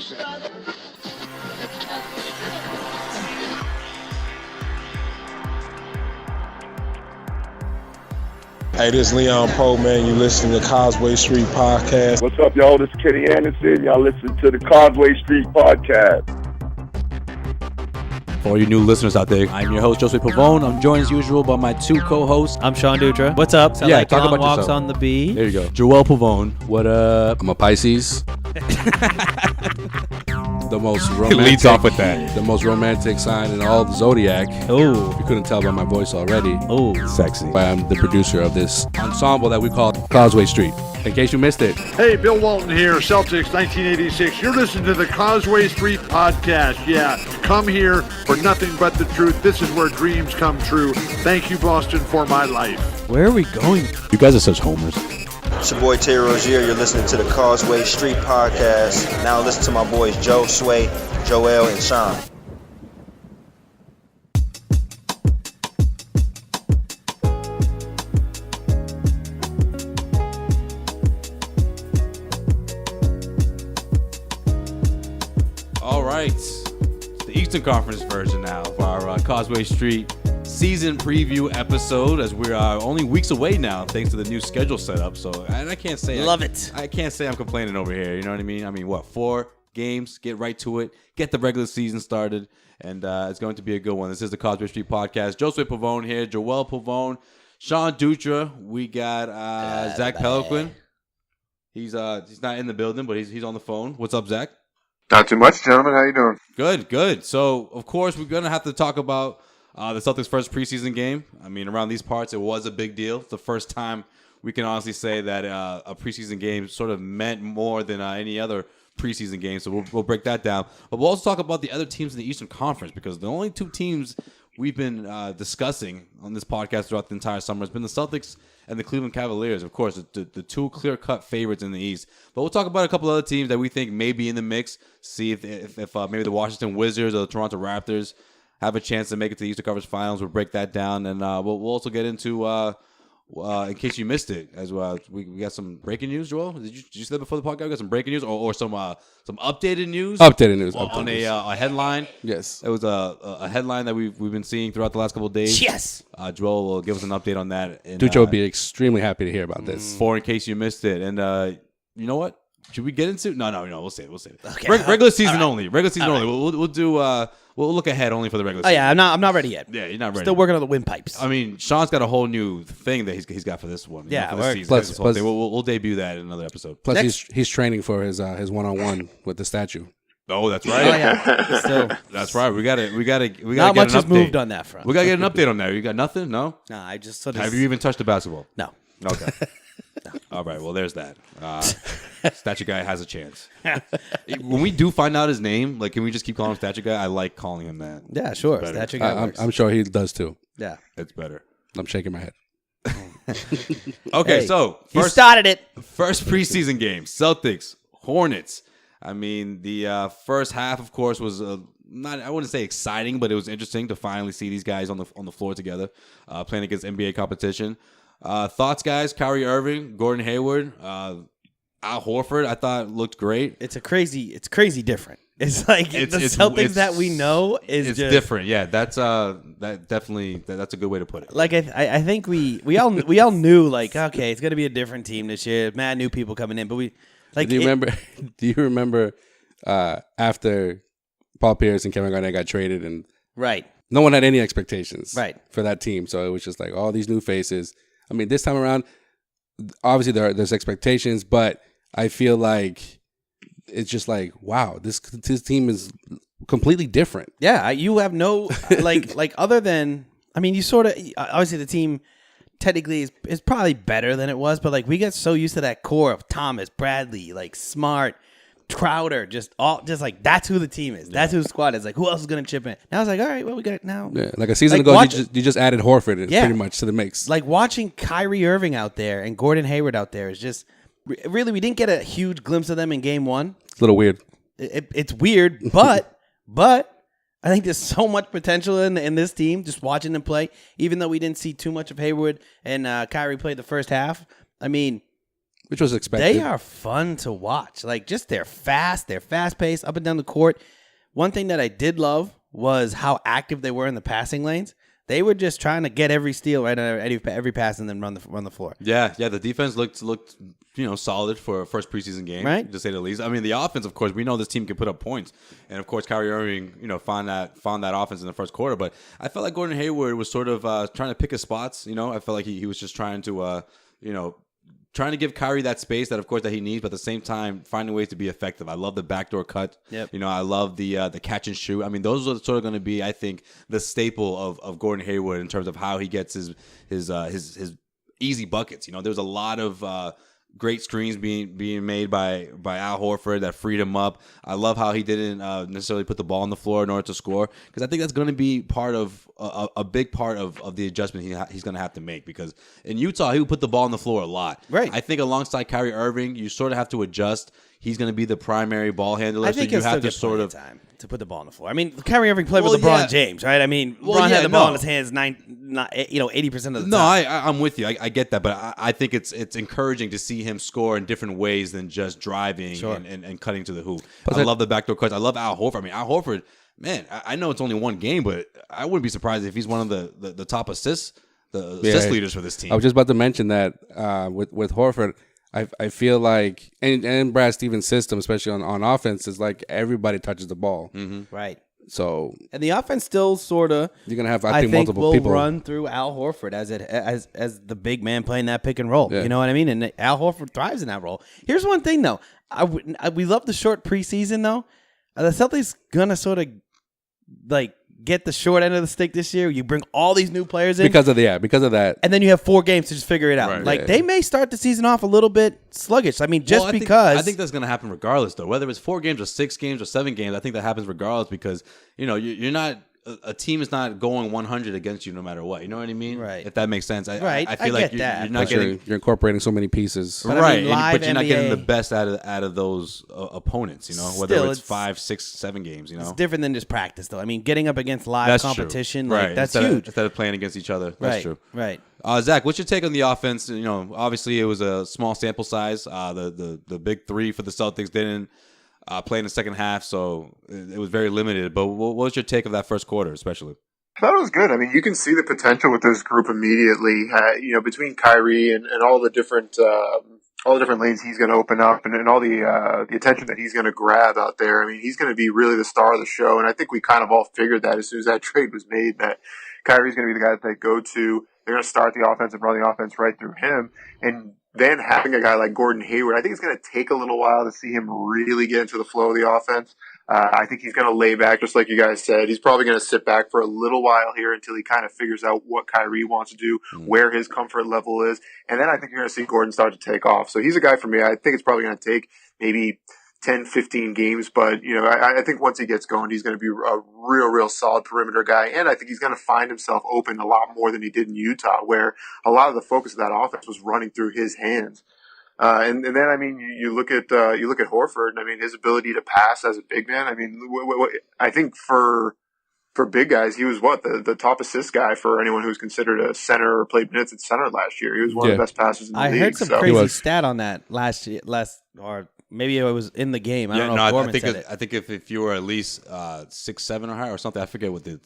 Hey, this is Leon Poe, man. You listening to Causeway Street Podcast. What's up, y'all? This is Kenny Anderson. Y'all listen to the Causeway Street Podcast. For all you new listeners out there, I'm your host, Causeway Pavone. I'm joined as usual by my two co-hosts. I'm Sean Dutra. What's up? So yeah, like talk long about walks yourself. on the B. There you go. Joel Pavone. What up? I'm a Pisces. The most romantic. He leads off with that. The most romantic sign in all the zodiac. Oh, You couldn't tell by my voice already. oh, Sexy. But I'm the producer of this ensemble that we call Causeway Street. In case you missed it. Hey, Bill Walton here, Celtics 1986. You're listening to the Causeway Street Podcast. Yeah, come here for nothing but the truth. This is where dreams come true. Thank you, Boston, for my life. where are we going? You guys are such homers. It's your boy Terry Rozier. You're listening to the Causeway Street Podcast. Now listen to my boys Joe, Sway, Joel, and Sean. All right. It's the Eastern Conference version now of our Causeway Street season preview episode, as we are only weeks away now thanks to the new schedule setup. So, and I can't say I can't say I'm complaining over here. You know what I mean? I mean, what, 4 games? Get right to it. Get the regular season started, and it's going to be a good one. This is the Causeway Street Podcast. Joseph Pavone here, Joel Pavone, Sean Dutra. We got Zach Peloquin. He's not in the building, but he's on the phone. What's up, Zach? Not too much, gentlemen. How you doing? Good. So, of course, we're going to have to talk about the Celtics' first preseason game. I mean, around these parts, it was a big deal. It's the first time we can honestly say that a preseason game sort of meant more than any other preseason game. So we'll break that down. But we'll also talk about the other teams in the Eastern Conference, because the only 2 teams we've been discussing on this podcast throughout the entire summer has been the Celtics and the Cleveland Cavaliers. Of course, the 2 clear-cut favorites in the East. But we'll talk about a couple other teams that we think may be in the mix. See if maybe the Washington Wizards or the Toronto Raptors have a chance to make it to the Eastern Conference Finals. We'll break that down, and we'll also get into, in case you missed it, as well. We got some breaking news, Joel. Did you see that before the podcast? We got some breaking news or some updated news. Updated news. On a headline. Yes. It was a headline that we've been seeing throughout the last couple of days. Yes. Joel will give us an update on that. Dutra would be extremely happy to hear about this. For in case you missed it, and you know what? Should we get into? No. We'll save it. Okay. Regular season only. Regular season only. We'll do. We'll look ahead only for the regular season. Oh yeah, I'm not ready yet. Yeah, you're not ready. Still working on the windpipes. I mean, Sean's got a whole new thing that he's got for this one. Yeah, for this season. plus- We'll debut that in another episode. Plus, he's training for his one-on-one with the statue. Oh, that's right. Oh yeah. Still, That's right. We got to not get much an has update. moved on that front. We got to get an update on that. You got nothing? No. Nah, I just sort of. Have you even touched the basketball? No. Okay. All right. Well, there's that. Statue guy has a chance. When we do find out his name, like, can we just keep calling him Statue guy? I like calling him that. Yeah, sure. Better. Statue guy works. I'm sure he does too. Yeah. It's better. I'm shaking my head. Okay, Hey, so you started it. First preseason game, Celtics, Hornets. I mean, the first half, of course, was not, I wouldn't say exciting, but it was interesting to finally see these guys on the floor together, playing against NBA competition. Thoughts, guys? Kyrie Irving, Gordon Hayward, Al Horford, I thought looked great. It's crazy different. It's like the Celtics that we know is it's just different. Yeah, that's definitely that's a good way to put it. like I think we all knew, like, okay, it's gonna be a different team this year. Mad new people coming in, but we like. Do you remember after Paul Pierce and Kevin Garnett got traded, and Right. no one had any expectations Right. for that team, so it was just like all these new faces. I mean, this time around, obviously there's expectations, but I feel like it's just like, wow, this team is completely different. Yeah, you have no like other than, I mean, you sort of, obviously the team technically is probably better than it was, but like we get so used to that core of Thomas, Bradley, like Smart, Crowder, just like that's who the team is. That's who the squad is. Like, who else is going to chip in? Now I was like, all right, well, we got it now. Yeah, like a season Like, ago, watch- you just added Horford pretty much to the mix. Like watching Kyrie Irving out there and Gordon Hayward out there is just really, we didn't get a huge glimpse of them in game one. It's a little weird. It's weird, but I think there's so much potential in this team. Just watching them play, even though we didn't see too much of Hayward and Kyrie play the first half. I mean, which was expected. They are fun to watch. Like, just they're fast-paced, up and down the court. One thing that I did love was how active they were in the passing lanes. They were just trying to get every steal right on every pass and then run the floor. Yeah. The defense looked solid for a first preseason game, right? To say the least. I mean, the offense, of course, we know this team can put up points, and of course, Kyrie Irving, found that offense in the first quarter. But I felt like Gordon Hayward was sort of trying to pick his spots. I felt like he was just trying to trying to give Kyrie that space that, of course, that he needs, but at the same time, finding ways to be effective. I love the backdoor cut. Yep. I love the catch and shoot. I mean, those are sort of going to be, I think, the staple of Gordon Hayward in terms of how he gets his easy buckets. There's a lot of great screens being made by Al Horford that freed him up. I love how he didn't necessarily put the ball on the floor in order to score, because I think that's going to be part of a big part of the adjustment he's going to have to make, because in Utah he would put the ball on the floor a lot. Right. I think alongside Kyrie Irving, you sort of have to adjust. He's going to be the primary ball handler. I think so you he'll have still to get sort plenty of time to put the ball on the floor. I mean, Kyrie Irving played with LeBron James, right? I mean, LeBron had the ball in his hands 80% of the time. No, I'm with you. I get that, but I think it's encouraging to see him score in different ways than just driving and cutting to the hoop. I love the backdoor cuts. I love Al Horford. I mean, Al Horford, man, I know it's only one game, but I wouldn't be surprised if he's one of the top assist leaders for this team. I was just about to mention that with Horford. I feel like, and Brad Stevens' system, especially on offense, is like everybody touches the ball. Mm-hmm. Right. So, and the offense still sort of, you're gonna have, I think multiple people run through Al Horford as the big man playing that pick and roll. Yeah. You know what I mean? And Al Horford thrives in that role. Here's one thing though, we love the short preseason though. Are the Celtics gonna sort of like get the short end of the stick this year? You bring all these new players in because of that, and then you have 4 games to just figure it out. Right. They may start the season off a little bit sluggish. I mean, I think that's going to happen regardless, though. Whether it's 4 games or 6 games or 7 games, I think that happens regardless, because you're not. A team is not going 100 against you no matter what. You know what I mean? Right. If that makes sense. I get feel like that. you're not getting. You're incorporating so many pieces. But right. I mean, live but you're not NBA getting the best out of those opponents. Whether Still, it's 5, 6, 7 games. It's different than just practice, though. I mean, getting up against live competition, true. like that's instead huge. Instead of playing against each other. That's true. Right. Zach, what's your take on the offense? Obviously it was a small sample size. The big 3 for the Celtics didn't play in the second half, so it was very limited. But what was your take of that first quarter, especially? I thought it was good. I mean, you can see the potential with this group immediately. Between Kyrie and all the different lanes he's going to open up, and all the attention that he's going to grab out there. I mean, he's going to be really the star of the show. And I think we kind of all figured that as soon as that trade was made, that Kyrie's going to be the guy that they go to. They're going to start the offense and run the offense right through him. And then having a guy like Gordon Hayward, I think it's going to take a little while to see him really get into the flow of the offense. I think he's going to lay back, just like you guys said. He's probably going to sit back for a little while here until he kind of figures out what Kyrie wants to do, where his comfort level is. And then I think you're going to see Gordon start to take off. So he's a guy for me. I think it's probably going to take maybe 10, 15 games. But, I think once he gets going, he's going to be a real solid perimeter guy. And I think he's going to find himself open a lot more than he did in Utah, where a lot of the focus of that offense was running through his hands. And then, I mean, you look at Horford, and I mean, his ability to pass as a big man. I mean, I think for big guys, he was the top assist guy for anyone who's considered a center or played minutes at center last year. He was one of the best passers in the league. I heard some crazy stat on that or maybe it was in the game. I don't know if Gorman said it. I think if you were at least 6'7" or higher or something, I forget what the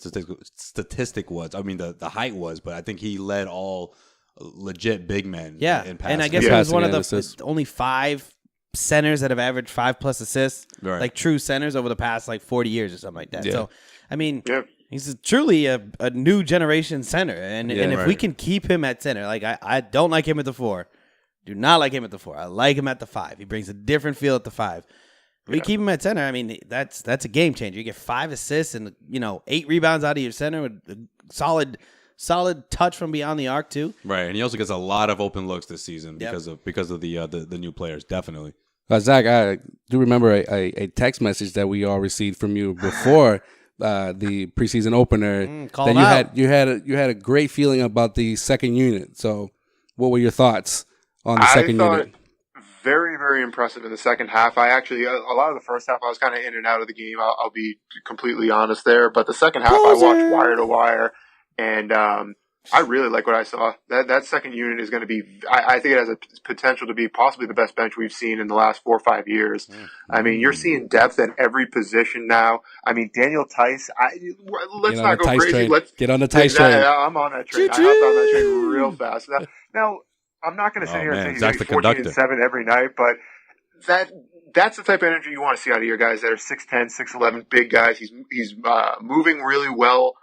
statistic was. I mean, the height was, but I think he led all legit big men. Yeah, in passing. and I guess he was one of the only 5 centers that have averaged 5+ assists, like true centers over the past 40 years or something like that. Yeah. So, I mean, he's truly a new generation center, and if we can keep him at center, I don't like him at the 4. Do not like him at the 4. I like him at the 5. He brings a different feel at the 5. If we keep him at center, I mean, that's a game changer. You get 5 assists and 8 rebounds out of your center with a solid touch from beyond the arc too. Right, and he also gets a lot of open looks this season because of the new players. Definitely. Zach, I do remember a text message that we all received from you before the preseason opener. That you had a great feeling about the second unit. So, what were your thoughts on the second unit? Very, very impressive in the second half. I actually, a lot of the first half, I was kind of in and out of the game. I'll be completely honest there. But the second half, I watched wire to wire. And I really like what I saw. That second unit is going to be, I think it has a potential to be possibly the best bench we've seen in the last 4 or 5 years. I mean, you're seeing depth at every position now. I mean, Daniel Tice, let's not go crazy. Get on the Tice train. I'm on that train. I hopped on that train real fast. Now I'm not going to sit here and say he's going to be 14 and 7 every night, but that's the type of energy you want to see out of your guys that are 6'10", 6'11", big guys. He's moving really well.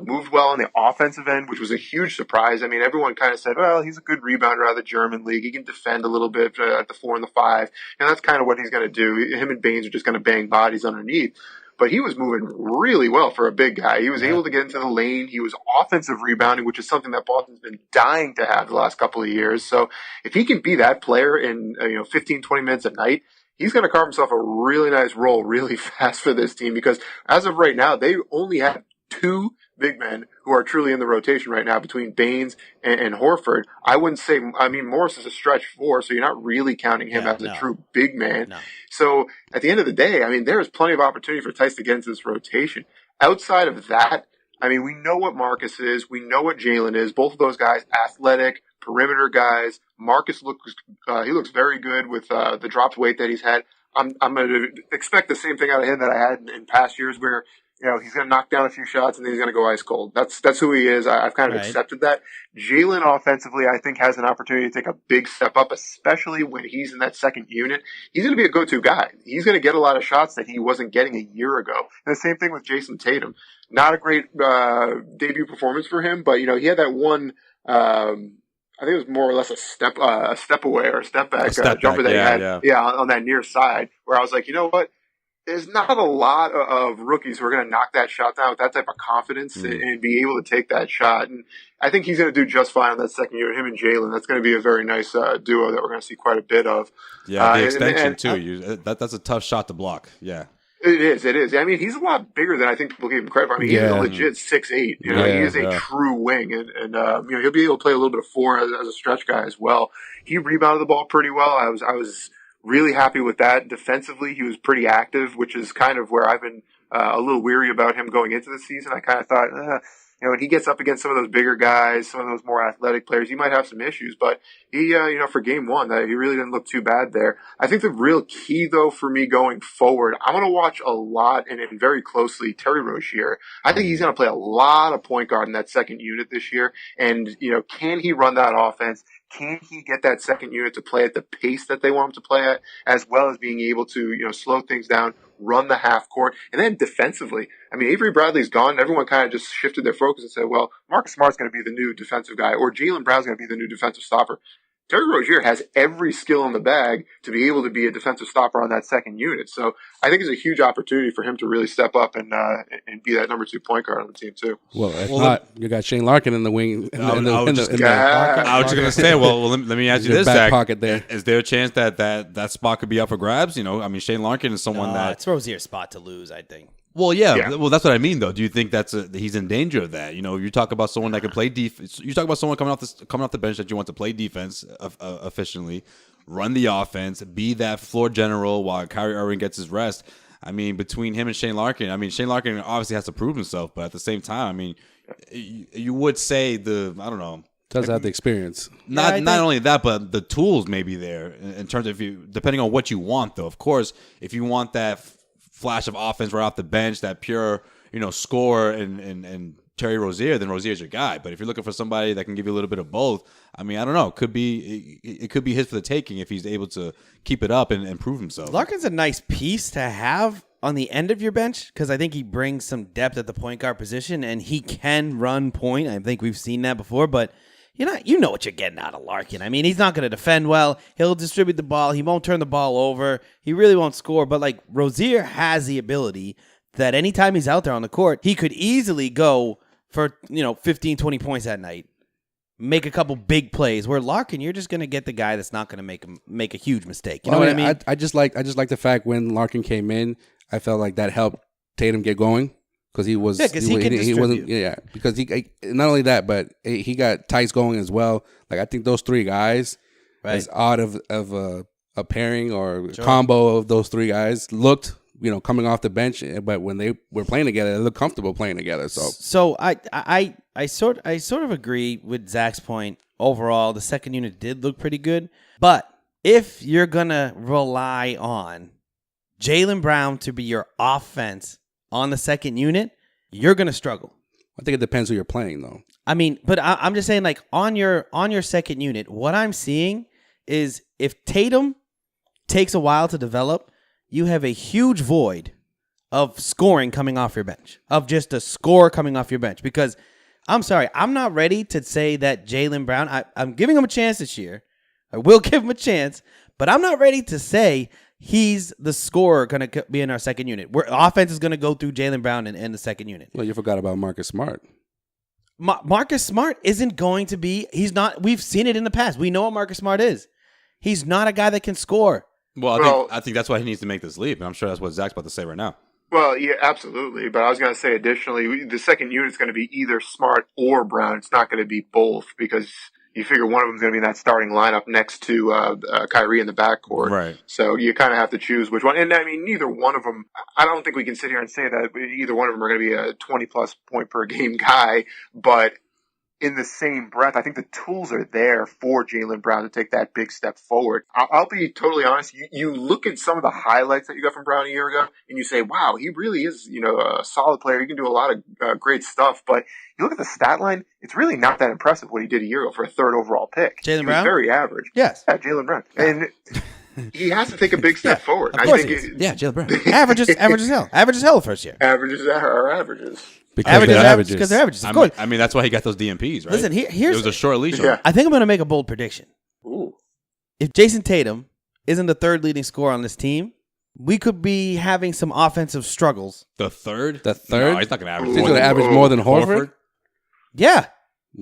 Moved well on the offensive end, which was a huge surprise. I mean, everyone kind of said, well, he's a good rebounder out of the German league. He can defend a little bit at the 4 and the 5. And that's kind of what he's going to do. Him and Baines are just going to bang bodies underneath. But he was moving really well for a big guy. He was able to get into the lane. He was offensive rebounding, which is something that Boston's been dying to have the last couple of years. So if he can be that player in 15, 20 minutes a night, he's going to carve himself a really nice role really fast for this team, because as of right now, they only have 2 big men who are truly in the rotation right now between Baines and Horford. I wouldn't say, Morris is a stretch 4, so you're not really counting him as a true big man. No. So at the end of the day, there is plenty of opportunity for Tice to get into this rotation. Outside of that, we know what Marcus is. We know what Jalen is. Both of those guys, athletic, perimeter guys. Marcus looks very good with the dropped weight that he's had. I'm going to expect the same thing out of him that I had in past years, where he's going to knock down a few shots and then he's going to go ice cold. That's who he is. I've kind of accepted that. Jalen offensively, I think, has an opportunity to take a big step up, especially when he's in that second unit. He's going to be a go-to guy. He's going to get a lot of shots that he wasn't getting a year ago. And the same thing with Jason Tatum. Not a great debut performance for him, but he had that one. I think it was more or less a step away or a step back jumper that he had on that near side, where I was like, you know what? There's not a lot of rookies who are going to knock that shot down with that type of confidence and be able to take that shot. And I think he's going to do just fine on that second year. Him and Jalen, that's going to be a very nice duo that we're going to see quite a bit of. Yeah, the extension too. That's a tough shot to block. Yeah. It is. He's a lot bigger than I think people give him credit for. He's a legit 6'8". He is a true wing, and he'll be able to play a little bit of 4 as a stretch guy as well. He rebounded the ball pretty well. I was really happy with that. Defensively, he was pretty active, which is kind of where I've been a little weary about him going into the season. I kind of thought, when he gets up against some of those bigger guys, some of those more athletic players, he might have some issues. But he, for game 1, he really didn't look too bad there. I think the real key, though, for me going forward, I'm going to watch a lot and very closely Terry Rozier. I think he's going to play a lot of point guard in that second unit this year. And, can he run that offense? Can he get that second unit to play at the pace that they want him to play at, as well as being able to, slow things down, run the half court? And then defensively, Avery Bradley's gone, and everyone kind of just shifted their focus and said, well, Marcus Smart's going to be the new defensive guy, or Jaylen Brown's going to be the new defensive stopper. Terry Rozier has every skill in the bag to be able to be a defensive stopper on that second unit. So I think it's a huge opportunity for him to really step up and be that number 2 point guard on the team too. Well, if not, you got Shane Larkin in the wing. I was just going to say, let me ask you this, Zach. Pocket there. Is there a chance that spot could be up for grabs? Shane Larkin is someone that it's Rozier's spot to lose, I think. Well, yeah. Well, that's what I mean, though. Do you think he's in danger of that? You talk about someone that can play defense. You talk about someone coming off the bench that you want to play defense efficiently, run the offense, be that floor general while Kyrie Irving gets his rest. Between him and Shane Larkin, Shane Larkin obviously has to prove himself, but at the same time, you would say does have the experience. Not only that, but the tools may be there in terms of depending on what you want, though. Of course, if you want that flash of offense right off the bench, that pure, score and Terry Rozier, then Rozier's your guy. But if you're looking for somebody that can give you a little bit of both, I don't know. It could be his for the taking if he's able to keep it up and prove himself. Larkin's a nice piece to have on the end of your bench because I think he brings some depth at the point guard position and he can run point. I think we've seen that before, but you know what you're getting out of Larkin. He's not going to defend well. He'll distribute the ball. He won't turn the ball over. He really won't score. But Rozier has the ability that anytime he's out there on the court, he could easily go for 15, 20 points that night, make a couple big plays. Where Larkin, you're just going to get the guy that's not going to make a huge mistake. You know what I mean? I just like the fact when Larkin came in, I felt like that helped Tatum get going. Because he wasn't because he not only that, but he got Tice going as well. I think those 3 guys, as odd of a pairing or combo of those 3 guys, looked coming off the bench, but when they were playing together, they looked comfortable playing together. So I sort of agree with Zach's point. Overall, the second unit did look pretty good, but if you're gonna rely on Jaylen Brown to be your offense on the second unit, you're gonna struggle. I think it depends who you're playing, though. I mean, but I'm just saying, like on your second unit, what I'm seeing is if Tatum takes a while to develop, you have a huge void of scoring coming off your bench, of just a score coming off your bench. Because I'm sorry, I'm not ready to say that Jaylen Brown, I'm giving him a chance this year. I will give him a chance, but I'm not ready to say he's the scorer going to be in our second unit. Offense is going to go through Jaylen Brown in the second unit. Well, you forgot about Marcus Smart. Marcus Smart isn't going to be, he's not, we've seen it in the past. We know what Marcus Smart is. He's not a guy that can score. Well, I think that's why he needs to make this leap, and I'm sure that's what Zach's about to say right now. Well, yeah, absolutely. But I was going to say, additionally, the second unit is going to be either Smart or Brown. It's not going to be both because you figure one of them is going to be in that starting lineup next to Kyrie in the backcourt. Right. So you kind of have to choose which one. And I mean, neither one of them, I don't think we can sit here and say that either one of them are going to be a 20-plus point per game guy, but in the same breath, I think the tools are there for Jaylen Brown to take that big step forward. I'll be totally honest. You look at some of the highlights that you got from Brown a year ago, and you say, wow, he really is, a solid player. He can do a lot of great stuff. But you look at the stat line, it's really not that impressive what he did a year ago for a third overall pick. Jaylen Brown? Very average. Yes. Yeah, Jaylen Brown. And he has to take a big step forward. Of course he is. Yeah, Jaylen Brown. Average as hell. Average as hell first year. Averages are averages. Because they're averages. Because they're averages. Of course. I mean, that's why he got those DMPs, right? Listen, here's... It was a short leash. Yeah. I think I'm going to make a bold prediction. Ooh. If Jason Tatum isn't the third leading scorer on this team, we could be having some offensive struggles. The third? The third? No, he's not going to average. He's going to average more than Horford? Yeah.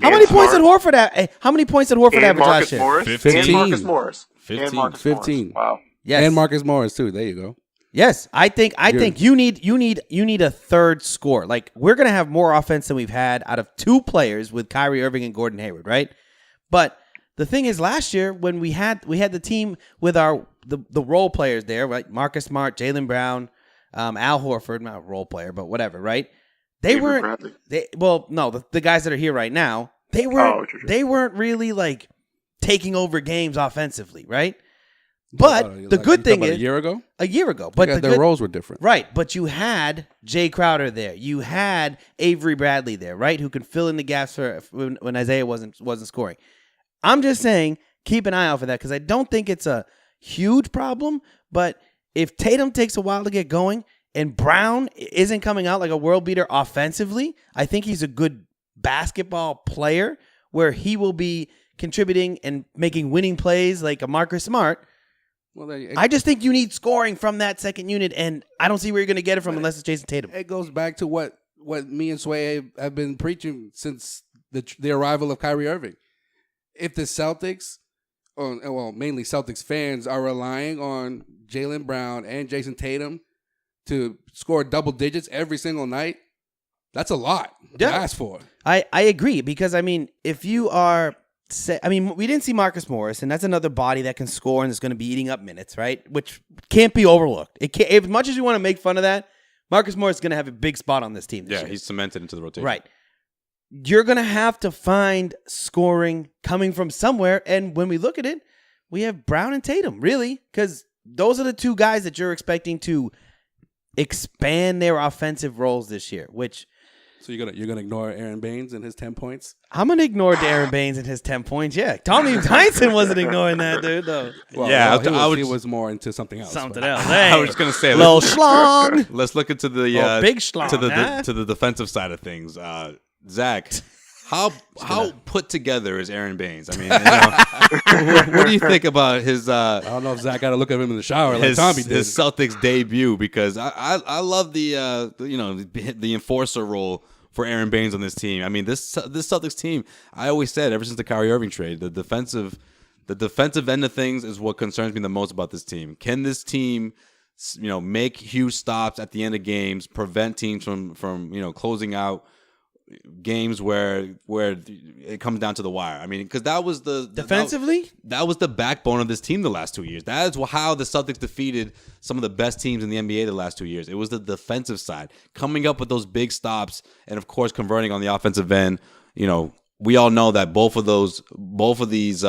How And many points did Smart. Horford How many points did Horford And average Marcus last year? Morris. 15. And Marcus Morris. 15. And Marcus 15. Morris. Wow. Yes. And Marcus Morris, too. There you go. Yes, I think you need a third score. Like we're gonna have more offense than we've had out of two players with Kyrie Irving and Gordon Hayward, right? But the thing is, last year when we had the team with the role players there, right? Marcus Smart, Jaylen Brown, Al Horford, not a role player, but whatever, right? They Avery weren't. Bradley. The guys that are here right now, they weren't. True. They weren't really like taking over games offensively, right? But the good thing is a year ago, but their roles were different, right? But you had Jay Crowder there, you had Avery Bradley there, right? Who can fill in the gaps for when Isaiah wasn't scoring. I'm just saying, keep an eye out for that because I don't think it's a huge problem. But if Tatum takes a while to get going and Brown isn't coming out like a world beater offensively, I think he's a good basketball player where he will be contributing and making winning plays like a Marcus Smart. Well, I just think you need scoring from that second unit, and I don't see where you're going to get it from unless it's Jason Tatum. It goes back to what me and Sway have been preaching since the arrival of Kyrie Irving. If the Celtics, mainly Celtics fans, are relying on Jaylen Brown and Jason Tatum to score double digits every single night, that's a lot to ask for. I agree because, I mean, if you are... we didn't see Marcus Morris, and that's another body that can score and is going to be eating up minutes, right? Which can't be overlooked. It can't, as much as you want to make fun of that, Marcus Morris is going to have a big spot on this team this year. He's cemented into the rotation. Right. You're going to have to find scoring coming from somewhere, and when we look at it, we have Brown and Tatum, really, because those are the two guys that you're expecting to expand their offensive roles this year, which... So you're gonna ignore Aaron Baines and his 10 points? I'm gonna ignore Aaron Baines and his 10 points. Yeah, Tommy Tyson wasn't ignoring that, dude. Though. He was more into something else. Something but. else. Hey, I was just gonna say, little schlong. Let's look into the big schlong to the defensive side of things. Zach, how put together is Aaron Baines? I mean, what do you think about his? I don't know if Zach got to look at him in the shower like Tommy did. His Celtics debut because I love the the enforcer role for Aaron Baines on this team. I mean, this Celtics team, I always said ever since the Kyrie Irving trade, the defensive end of things is what concerns me the most about this team. Can this team, make huge stops at the end of games, prevent teams from closing out games where it comes down to the wire. I mean, because that was defensively, that was the backbone of this team the last 2 years. That is how the Celtics defeated some of the best teams in the NBA the last 2 years. It was the defensive side, coming up with those big stops, and of course converting on the offensive end. You know, we all know that both of these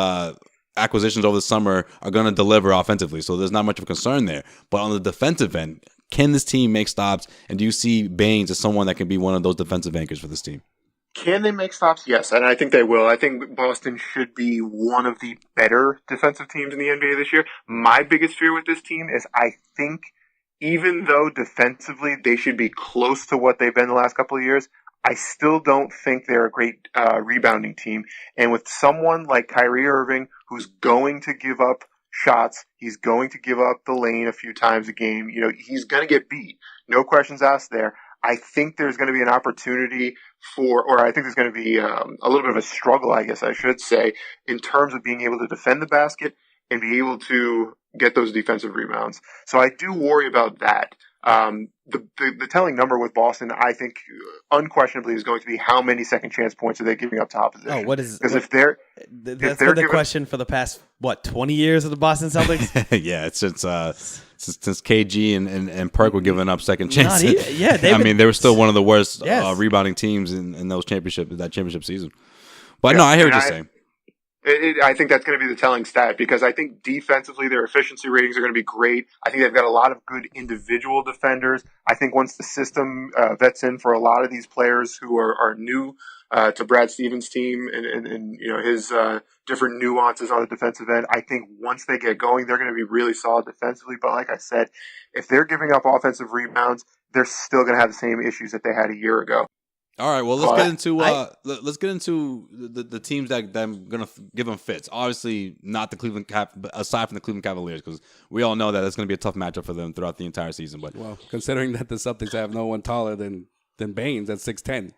acquisitions over the summer are going to deliver offensively, so there's not much of a concern there. But on the defensive end, can this team make stops? And do you see Baines as someone that can be one of those defensive anchors for this team? Can they make stops? Yes, and I think they will. I think Boston should be one of the better defensive teams in the NBA this year. My biggest fear with this team is I think even though defensively they should be close to what they've been the last couple of years, I still don't think they're a great rebounding team. And with someone like Kyrie Irving, who's going to give up shots, he's going to give up the lane a few times a game. You know, he's going to get beat. No questions asked there. I think there's going to be an opportunity or I think there's going to be a little bit of a struggle, I guess I should say, in terms of being able to defend the basket and be able to get those defensive rebounds. So I do worry about that. The telling number with Boston, I think, unquestionably, is going to be how many second chance points are they giving up to opposition? Oh, what is? Because that's been the question for the past 20 years of the Boston Celtics. Yeah, it's since KG and Perk were giving up second chances. I mean, they were still one of the worst rebounding teams in that championship season. But no, I hear what you're saying. I think that's going to be the telling stat because I think defensively their efficiency ratings are going to be great. I think they've got a lot of good individual defenders. I think once the system vets in for a lot of these players who are new to Brad Stevens' team and you know his different nuances on the defensive end, I think once they get going, they're going to be really solid defensively. But like I said, if they're giving up offensive rebounds, they're still going to have the same issues that they had a year ago. All right, well, let's get into the teams that I'm going to give them fits. Obviously, not the Cleveland aside from the Cleveland Cavaliers, because we all know that it's going to be a tough matchup for them throughout the entire season. But considering that the Celtics have no one taller than Baines at 6'10".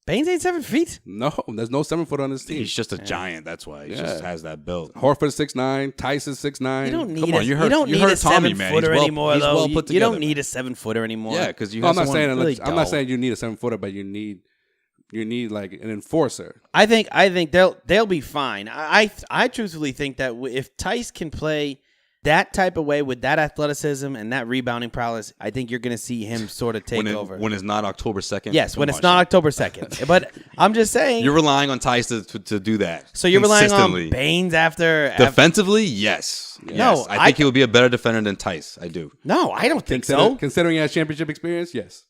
Baines ain't 7 feet. No, there's no 7 foot on this team. He's just a giant. That's why he just has that build. Horford 6'9", Tyson 6'9". You don't need Come on, you heard a Tommy, man. 7-footer anymore, he's though. well put You together, don't need a 7-footer anymore. Yeah, because you. I'm not saying you need a 7-footer, but you need like an enforcer. I think they'll be fine. I truthfully think that if Tice can play that type of way with that athleticism and that rebounding prowess, I think you're going to see him sort of take over. When it's not October 2nd? Yes, when it's not October 2nd. But I'm just saying. You're relying on Tice to do that. So you're relying on Baines after. Defensively, yes. No, I think he will be a better defender than Tice. I do. No, I don't think so. Considering he has championship experience, yes.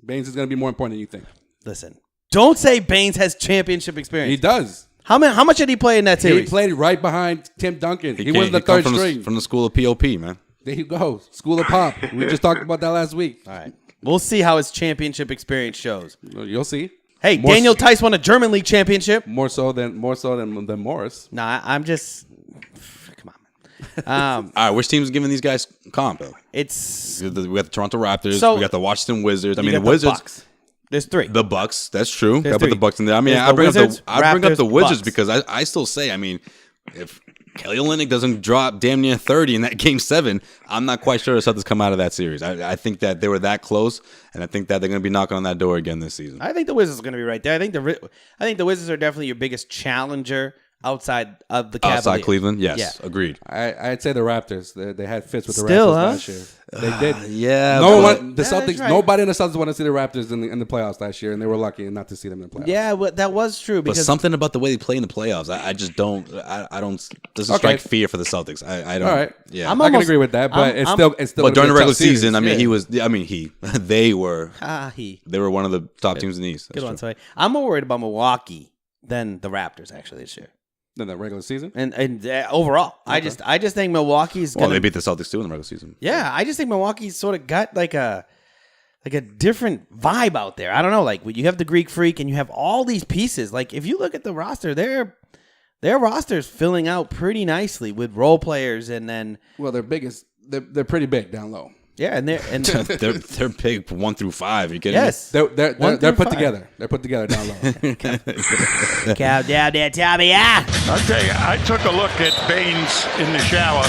Baines is going to be more important than you think. Listen, don't say Baines has championship experience. He does. How much did he play in that series? He played right behind Tim Duncan. He was the third string. From the school of POP, man. There you go. School of Pop. We just talked about that last week. All right. We'll see how his championship experience shows. You'll see. Hey, Daniel Tice won a German League championship. More so than Morris. Nah, I'm just... Come on, man. All right, which team's giving these guys comp, though? We got the Toronto Raptors. We got the Washington Wizards. I mean, the Wizards... Bucks. There's 3. The Bucks, that's true. I put the Bucks in there. I mean, I bring up the Wizards because I still say, I mean, if Kelly Olynyk doesn't drop damn near 30 in that Game 7, I'm not quite sure the Celtics come out of that series. I think that they were that close, and I think that they're going to be knocking on that door again this season. I think the Wizards are going to be right there. I think the Wizards are definitely your biggest challenger outside of the Cavaliers. Outside Cleveland, yes, agreed. I'd say the Raptors. They had fits with the Raptors last year. They did. Yeah. Celtics. Right. Nobody in the Celtics wanted to see the Raptors in the playoffs last year, and they were lucky not to see them in the playoffs. Yeah, well, that was true. But something about the way they play in the playoffs, I just don't. I don't. Doesn't strike fear for the Celtics. I don't. All right. Yeah. I can agree with that, but it's still. But during the regular season, I mean, they were. They were one of the top teams in the East. Good one, sorry. I'm more worried about Milwaukee than the Raptors actually this year. Than the regular season? And overall. Okay. I just think Milwaukee's they beat the Celtics too in the regular season. Yeah, I just think Milwaukee's sort of got like a different vibe out there. I don't know, like you have the Greek Freak and you have all these pieces. Like if you look at the roster, their roster's filling out pretty nicely with role players and then they're pretty big down low. Yeah, and they're big 1 through 5. Are you kidding me? They're put together. They're put together down low. Cow down there, Tommy. Yeah. I'll tell you, I took a look at Baines in the shower.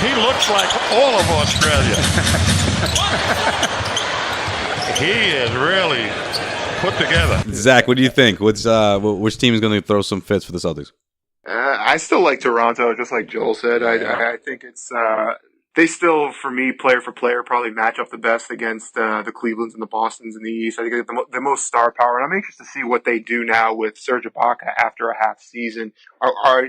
He looks like all of Australia. He is really put together. Zach, what do you think? Which team is going to throw some fits for the Celtics? I still like Toronto, just like Joel said. I think it's they still, for me, player for player, probably match up the best against the Clevelands and the Bostons in the East. I think they have the most star power, and I'm anxious to see what they do now with Serge Ibaka after a half season.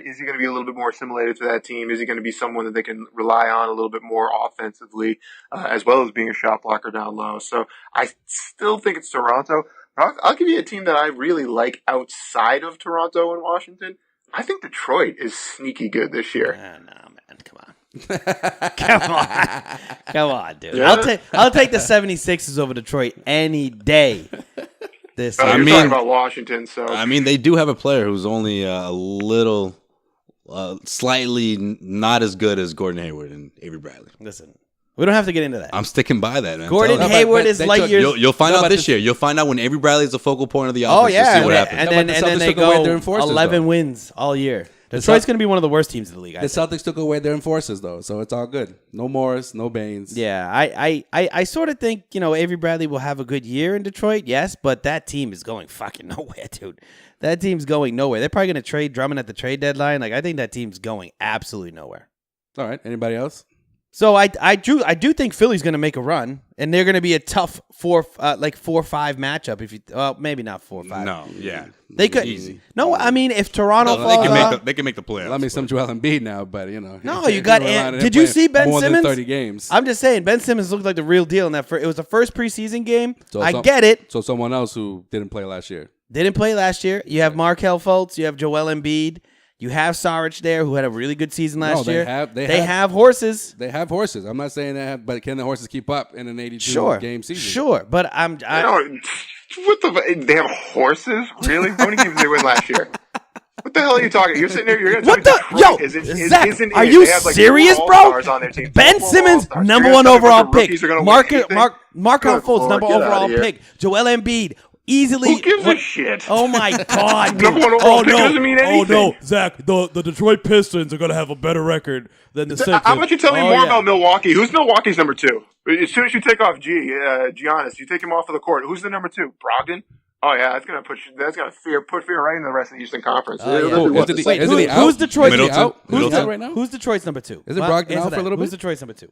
Is he going to be a little bit more assimilated to that team? Is he going to be someone that they can rely on a little bit more offensively, as well as being a shot blocker down low? So I still think it's Toronto. I'll give you a team that I really like outside of Toronto and Washington. I think Detroit is sneaky good this year. No, man, come on. Come on, dude. Yeah. I'll take the 76ers over Detroit any day. You're talking about Washington, so I mean, they do have a player who's only a little, slightly not as good as Gordon Hayward and Avery Bradley. Listen, we don't have to get into that. I'm sticking by that, man. Gordon Hayward is light years. You'll find out this year. You'll find out when Avery Bradley is the focal point of the offense. Oh yeah, You'll see what happens. and then they go 11 wins all year. Detroit's going to be one of the worst teams in the league. The Celtics took away their enforcers, though, so it's all good. No Morris, no Baines. Yeah, I sort of think, Avery Bradley will have a good year in Detroit, yes, but that team is going fucking nowhere, dude. That team's going nowhere. They're probably going to trade Drummond at the trade deadline. Like, I think that team's going absolutely nowhere. All right, anybody else? So I do think Philly's going to make a run, and they're going to be a tough 4-5 matchup. Maybe not 4-5. No, yeah, they could. Easy. No, I mean if Toronto falls, they can make the playoffs. Let me some Joel Embiid now, but No, you got. Did you see Ben more Simmons? Than 30 games. I'm just saying, Ben Simmons looked like the real deal in that. It was the first preseason game. I get it. So someone else who didn't play last year. Didn't play last year. You have Markelle Fultz. You have Joel Embiid. You have Saric there, who had a really good season last year. They have horses. They have horses. I'm not saying that, but can the horses keep up in an 82-game season? Sure, but they have horses? Really? How many games did they win last year? What the hell are you talking? You're sitting there. You're going to tell me Zach, are you serious, bro? Ben Simmons, number one overall pick. Markelle Fultz, number overall pick. Joel Embiid. Easily. Who gives a shit? Oh my God! Number one overall pick doesn't mean anything. Oh no, Zach! The Detroit Pistons are going to have a better record than the Sixers. How about you tell me more about Milwaukee? Who's Milwaukee's number 2? As soon as you take off Giannis, you take him off of the court. Who's the number 2? Brogdon. Oh yeah, that's gonna put fear right in the rest of the Eastern Conference. Who's Detroit's out? Who's out right now? Who's Detroit's number 2? Is it Brogdon out for a little bit? Who's Detroit's number 2?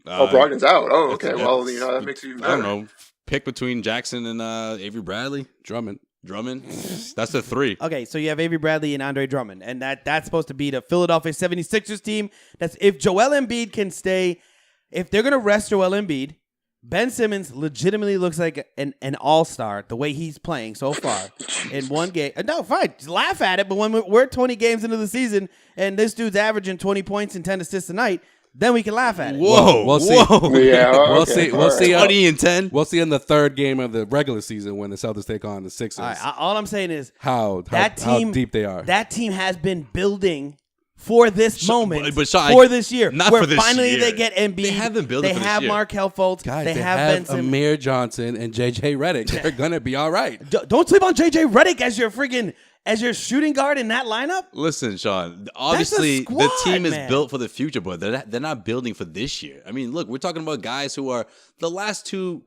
Brogdon's out. Oh, okay. Well, that makes it even better. I don't know. Pick between Jackson and Avery Bradley. Drummond. That's the 3. Okay, so you have Avery Bradley and Andre Drummond, and that's supposed to be the Philadelphia 76ers team. That's if Joel Embiid can stay. If they're gonna rest Joel Embiid, Ben Simmons legitimately looks like an all-star the way he's playing so far in one game. No, fine, just laugh at it. But when we're 20 games into the season and this dude's averaging 20 points and 10 assists a night, then we can laugh at it. We'll see. Yeah, we'll see. 20 and 10. We'll see in the third game of the regular season when the Celtics take on the Sixers. All right, all I'm saying is how deep they are. That team has been building for this moment, Sean, for this year, not where for this finally year. they get Embiid. They have been building. They for have this year. Markelle Fultz. Guys, they have Ben Simmons. Amir Johnson and JJ Redick. They're gonna be all right. Don't sleep on JJ Redick as your shooting guard in that lineup. Listen, Sean. Obviously, squad, the team is man. built for the future, but they're not building for this year. I mean, look, we're talking about guys who are the last two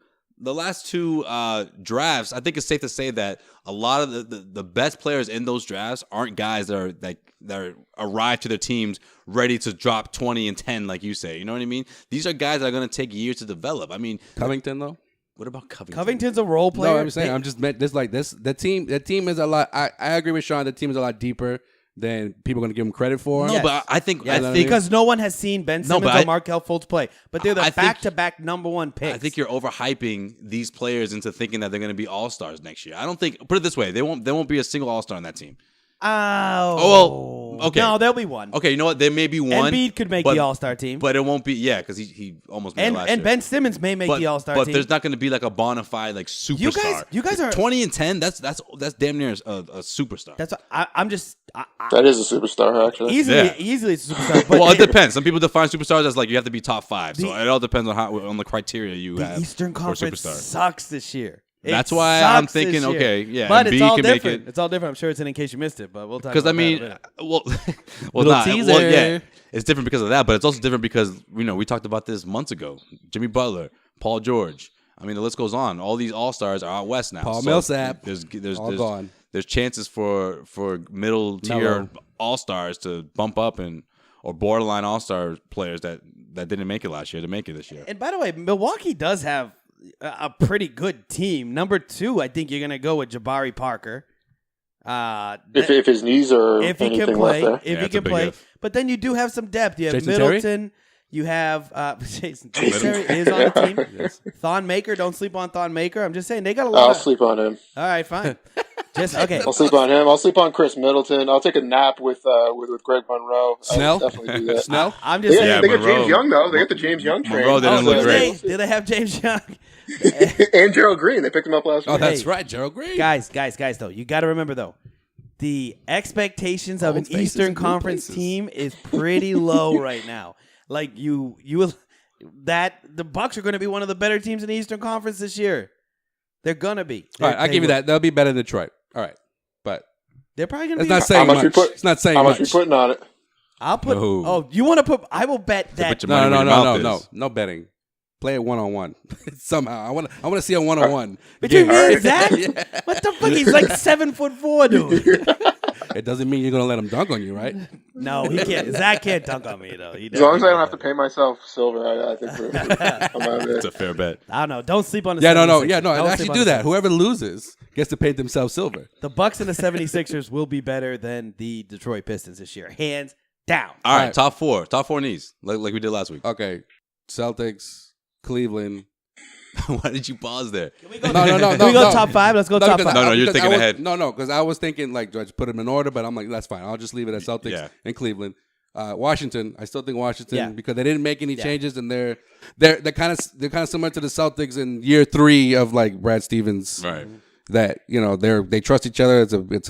drafts. I think it's safe to say that a lot of the best players in those drafts aren't guys that are arrived to their teams ready to drop 20 and 10, like you say. You know what I mean? These are guys that are going to take years to develop. I mean, Covington though. What about Covington? Covington's a role player. No, I'm saying I'm just meant this like this. The team is a lot. I agree with Sean. The team is a lot deeper than people are going to give him credit for. No, but I think because no one has seen Ben Simmons or Markelle Fultz play, but they're the back-to-back number 1 picks. I think you're overhyping these players into thinking that they're going to be all-stars next year. I don't think. Put it this way: there won't be a single all-star on that team. Oh, well, okay. No, there'll be one. Okay, you know what? There may be one. Embiid could make the All-Star team, but it won't be. Yeah, because he almost made it last year. And Ben Simmons may make the All-Star team, but there's not going to be like a bona fide like superstar. You guys are 20 and 10. That's damn near a superstar. That's I'm just. That is a superstar, actually. Easily, it's a superstar. But well, it depends. Some people define superstars as like you have to be top 5. So it all depends on the criteria you have. The Eastern Conference sucks this year. That's why I'm thinking, okay, yeah, but it's all different. Make it. It's all different. I'm sure it's in case you missed it, but we'll talk. Because I mean, well, teaser. Well, yeah, it's different because of that, but it's also different because we talked about this months ago. Jimmy Butler, Paul George, I mean, the list goes on. All these all-stars are out west now. Paul Millsap, There's all gone. There's chances for middle tier all-stars to bump up or borderline all-star players that didn't make it last year to make it this year. And by the way, Milwaukee does have a pretty good team. Number 2, I think you're going to go with Jabari Parker. If his knees are if he anything can play, left if he can play. If. But then you do have some depth. You have Jason Middleton. Terry? You have Jason Terry is on the team. Yes. Thon Maker, don't sleep on Thon Maker. I'm just saying they got a lot. I'll sleep on him. All right, fine. Just okay. I'll sleep on him. I'll sleep on Chris Middleton. I'll take a nap with Greg Monroe. Snell? I'll definitely do that. Snell? I'm just saying. They got James Young though. They got the James Young train. Monroe didn't look great. Do they have James Young? And Gerald Green. They picked him up last week. Oh, that's right, Gerald Green. Guys, though, you got to remember though, the expectations of an Eastern Conference team is pretty low right now. Like the Bucks are going to be one of the better teams in the Eastern Conference this year. They're gonna be. All right, I'll give you that. They'll be better than Detroit. All right, but they're probably going to it's be. not saying much. It's not saying much. How much we putting on it? I'll put. Oh, you want to put? I will bet that. No betting. Play it 1-on-1 somehow. I want to see a 1-on-1 between me and Zach. Yeah. What the fuck? He's like 7'4", dude. It doesn't mean you're gonna let him dunk on you, right? No, he can't. Zach can't dunk on me though. As long as I don't have to pay myself silver, I think I'm out of it. It's a fair bet. I don't know. Don't sleep on the 76ers. Don't actually do that. Whoever loses gets to paint themselves silver. The Bucks and the 76ers will be better than the Detroit Pistons this year, hands down. All right, top four knees, like we did last week. Okay, Celtics, Cleveland. Why did you pause there? No. Can we go top 5? Let's go top 5. No, you're thinking ahead. No, because I was thinking like, do I just put them in order? But I'm like, that's fine. I'll just leave it at Celtics and Cleveland. Washington, I still think Washington because they didn't make any changes and they're kind of similar to the Celtics in year 3 of like Brad Stevens. Right. That they trust each other. They want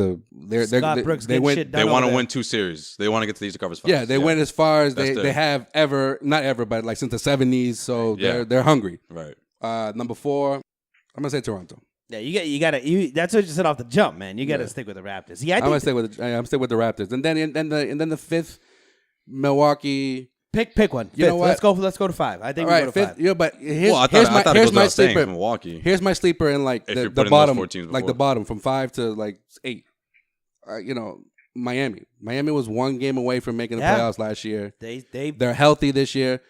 to win 2 series. They want to get to the Eastern Conference Finals. Yeah, they went as far as they have ever, not ever, but like since the 70s. So they're hungry. Right. Number 4, I'm gonna say Toronto. Yeah, you gotta. That's what you said off the jump, man. You gotta stick with the Raptors. Yeah, I'm gonna stick with the Raptors, and then the 5th, Milwaukee. Pick one. You know what? Let's go to 5. I think we go to 5. Yeah, but here's my sleeper. Here's my sleeper in like the bottom, like the bottom from 5 to like 8. Miami. Miami was 1 game away from making the playoffs last year. They're healthy this year.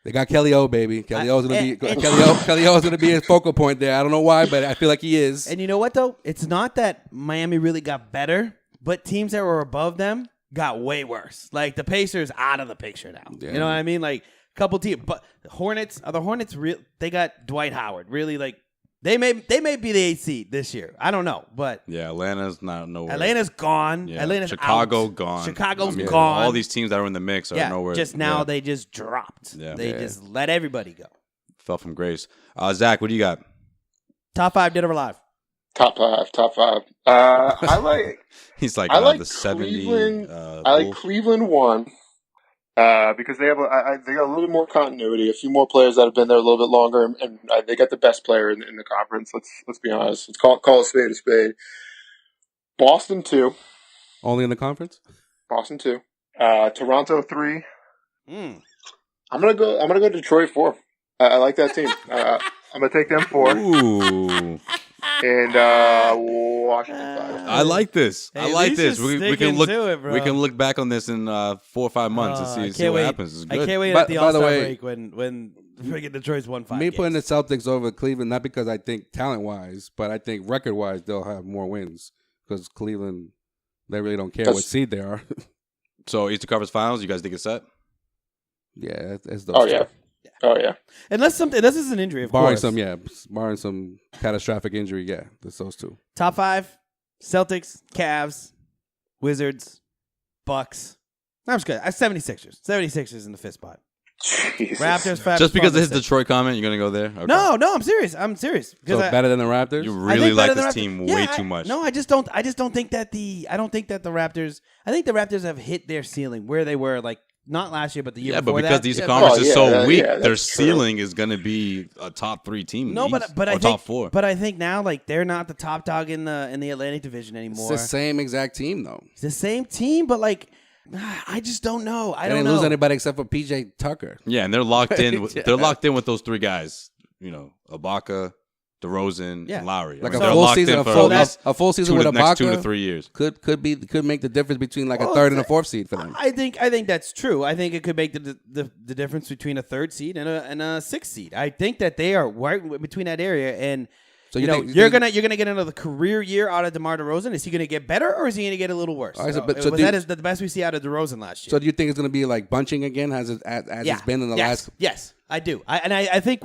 They got Kelly O, baby. Kelly O's gonna be his focal point there. I don't know why, but I feel like he is. And you know what though? It's not that Miami really got better, but teams that were above them got way worse. Like the Pacers out of the picture now. Yeah. You know what I mean? Like a couple teams, but the Hornets real? They got Dwight Howard. Really, like they may be the 8th seed this year. I don't know, but Atlanta's not nowhere. Atlanta's gone. Yeah. Atlanta's Chicago out. gone. Chicago's gone. All these teams that were in the mix are nowhere. Just now they just dropped. Yeah. They just let everybody go. Fell from grace. Zach, what do you got? Top 5 dead or alive. Top 5. I like. He's like I like the 70. I like Cleveland 1 because they have they got a little bit more continuity, a few more players that have been there a little bit longer, and they got the best player in the conference. Let's be honest. Let's call a spade a spade. Boston 2. Only in the conference. Boston 2. Toronto 3. I'm gonna go Detroit 4. I like that team. I'm gonna take them 4. Ooh. And Washington 5. I like this. Hey, I like this. We can look. Bro. We can look back on this in 4 or 5 months and see what happens. It's good. I can't wait at the All-Star break when freaking Detroit's won 5 games. Putting the Celtics over Cleveland, not because I think talent-wise, but I think record-wise they'll have more wins because Cleveland, they really don't care what seed they are. So Eastern Conference Finals, you guys think it's set? Yeah, it's those two. Oh yeah. Unless is an injury, of course. Barring some catastrophic injury, it's those 2. Top 5: Celtics, Cavs, Wizards, Bucks. I'm just good. 76ers. 76ers in the 5th spot. Jesus. Raptors. Just because of his Detroit comment, you're gonna go there? Okay. No, I'm serious. So better than the Raptors? You really like this team way too much. No, I just don't think that the Raptors. I think the Raptors have hit their ceiling where they were like. Not last year, but the year before that. Yeah, but because the Eastern Conference is so weak, their ceiling is going to be a top 3 team. No, but I think top 4. But I think now, like they're not the top dog in the Atlantic Division anymore. It's the same exact team, though. It's the same team, but like I just don't know. I don't didn't lose anybody except for PJ Tucker. Yeah, and they're locked in. They're locked in with those 3 guys. Ibaka, DeRozan, and Lowry. Like they're a full locked season, in for a full season with next 2 to Ibaka 3 years. could make the difference between like a third and a fourth seed for them. I think that's true. I think it could make the difference between a third seed and a sixth seed. I think that they are right between that area. And So you're gonna get another career year out of DeMar DeRozan. Is he gonna get better or is he gonna get a little worse? That is the best we see out of DeRozan last year. So do you think it's gonna be like bunching again as it's been in the last? Yes, I do. I think.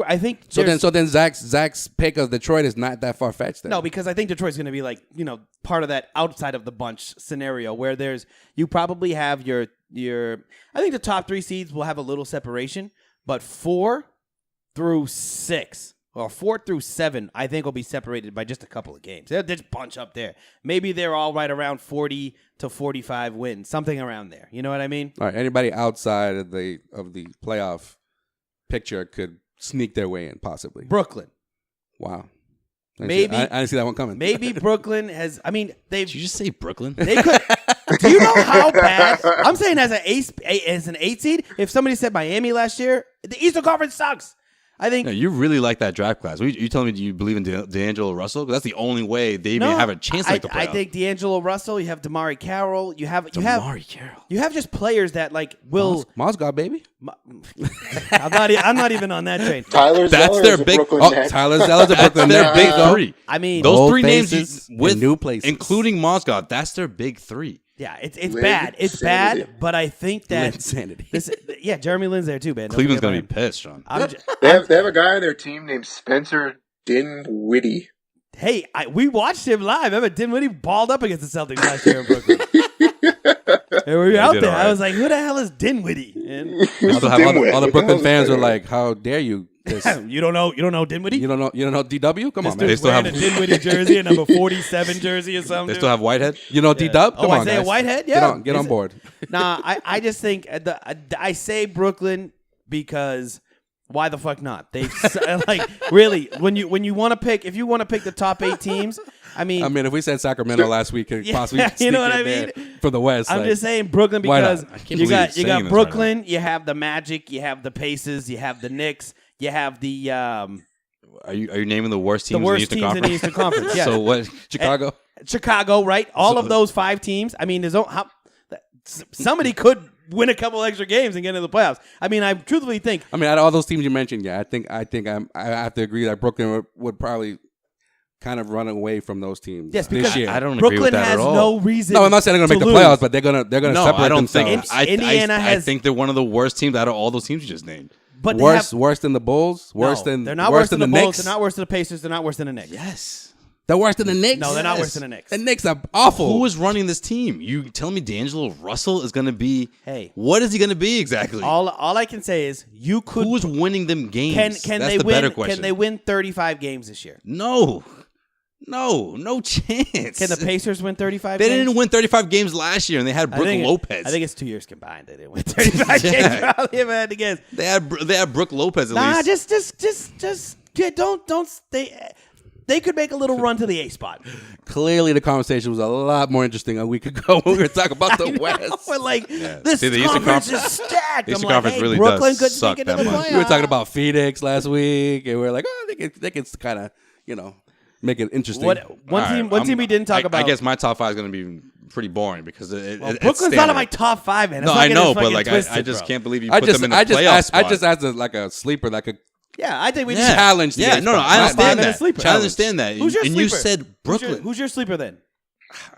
So then Zach's pick of Detroit is not that far fetched. No, because I think Detroit's going to be like part of that outside of the bunch scenario where you probably have your. I think the top 3 seeds will have a little separation, but 4 through 6 or 4 through 7, I think will be separated by just a couple of games. There's a bunch up there. Maybe they're all right around 40 to 45 wins, something around there. You know what I mean? All right. Anybody outside of the playoff picture could sneak their way in, possibly. Brooklyn. Wow. I didn't see that one coming. Maybe Brooklyn has. I mean, Did you just say Brooklyn? They could. Do you know how bad? I'm saying as an 8 seed. If somebody said Miami last year, the Eastern Conference sucks. I think. No, you really like that draft class. You telling me you believe in D'Angelo Russell? Because that's the only way they even have a chance to make the playoffs. I think D'Angelo Russell. You have Damari Carroll. You have just players that will. Mozgov, baby. I'm not even on that train. Tyler That's Zeller their is a big. Brooklyn Net. Tyler Zeller's a Brooklyn Their Net. big 3. I mean, those old 3 names faces with and new places, including Mozgov. That's their big 3. Yeah, it's bad. It's bad, but I think that Insanity. Jeremy Lin's there too, man. Cleveland's gonna be pissed, Sean. They have a guy on their team named Spencer Dinwiddie. Hey, we watched him live. Remember, Dinwiddie balled up against the Celtics last year in Brooklyn. And we were out there. Right. I was like, "Who the hell is Dinwiddie?" And all the Brooklyn fans were like, "How dare you?" you don't know Dinwiddie? You don't know DW? Come on, man. They still have a Dinwiddie jersey, a number 47 jersey or something. They still have Whitehead. You know D-Dub? Come on, Isaiah guys. Whitehead? Yeah. Get on board. Nah, I just think I say Brooklyn because why the fuck not? They really when you want to pick, if you want to pick the top 8 teams, I mean, if we said Sacramento last week, could possibly you know what I sneak in mean? there for the West. I'm just saying Brooklyn why because not? you got Brooklyn, you have the Magic, you have the Pacers, you have the Knicks, you have the Are you naming the worst teams in the Eastern Conference? Yeah. So what? Chicago, right? All of those 5 teams. I mean, somebody could win a couple extra games and get into the playoffs. I mean, I truthfully think. Out of all those teams you mentioned, I have to agree that Brooklyn would probably kind of run away from those teams. Yes, because this year. I don't agree with that at all. Brooklyn has no reason. No, I'm not saying they're going to make the playoffs, but they're going to No, separate I don't themselves. think. Indiana I think they're one of the worst teams out of all those teams you just named. But worse than the Bulls. They're not worse than the Knicks. Bulls. They're not worse than the Pacers. They're not worse than the Knicks. Yes. They're worse than the Knicks. No, they're not worse than the Knicks. The Knicks are awful. Who is running this team? You tell me D'Angelo Russell is going to be. Hey, what is he going to be exactly? All I can say is you could. Who's winning them games? Can That's they the win? better question. Can they win 35 games this year? No chance. Can the Pacers win 35? They games? didn't win 35 games last year, and they had Brooke Lopez. I think it's 2 years combined. They didn't win 35 games. Probably, if I had to guess. They had Brooke Lopez at least. Just don't stay. They could make a little run to the A spot. Clearly, the conversation was a lot more interesting a week ago when we were talking about the West. We're like, this See, the Eastern conference is stacked. The Eastern I'm Conference like, hey, really Brooklyn does could suck sneak into that the much. playoffs. We were talking about Phoenix last week, and we were like, they can kind of, make it interesting. One team we didn't talk about. I guess my top 5 is going to be pretty boring because Brooklyn's not in my top 5, man. No, I know, but I just can't believe you put them in the playoff spot. I just asked a sleeper that could Yeah, I think we just challenge the Yeah, no, I understand that. Sleeper. I understand that. Who's your and sleeper? you said Brooklyn. Who's your sleeper then?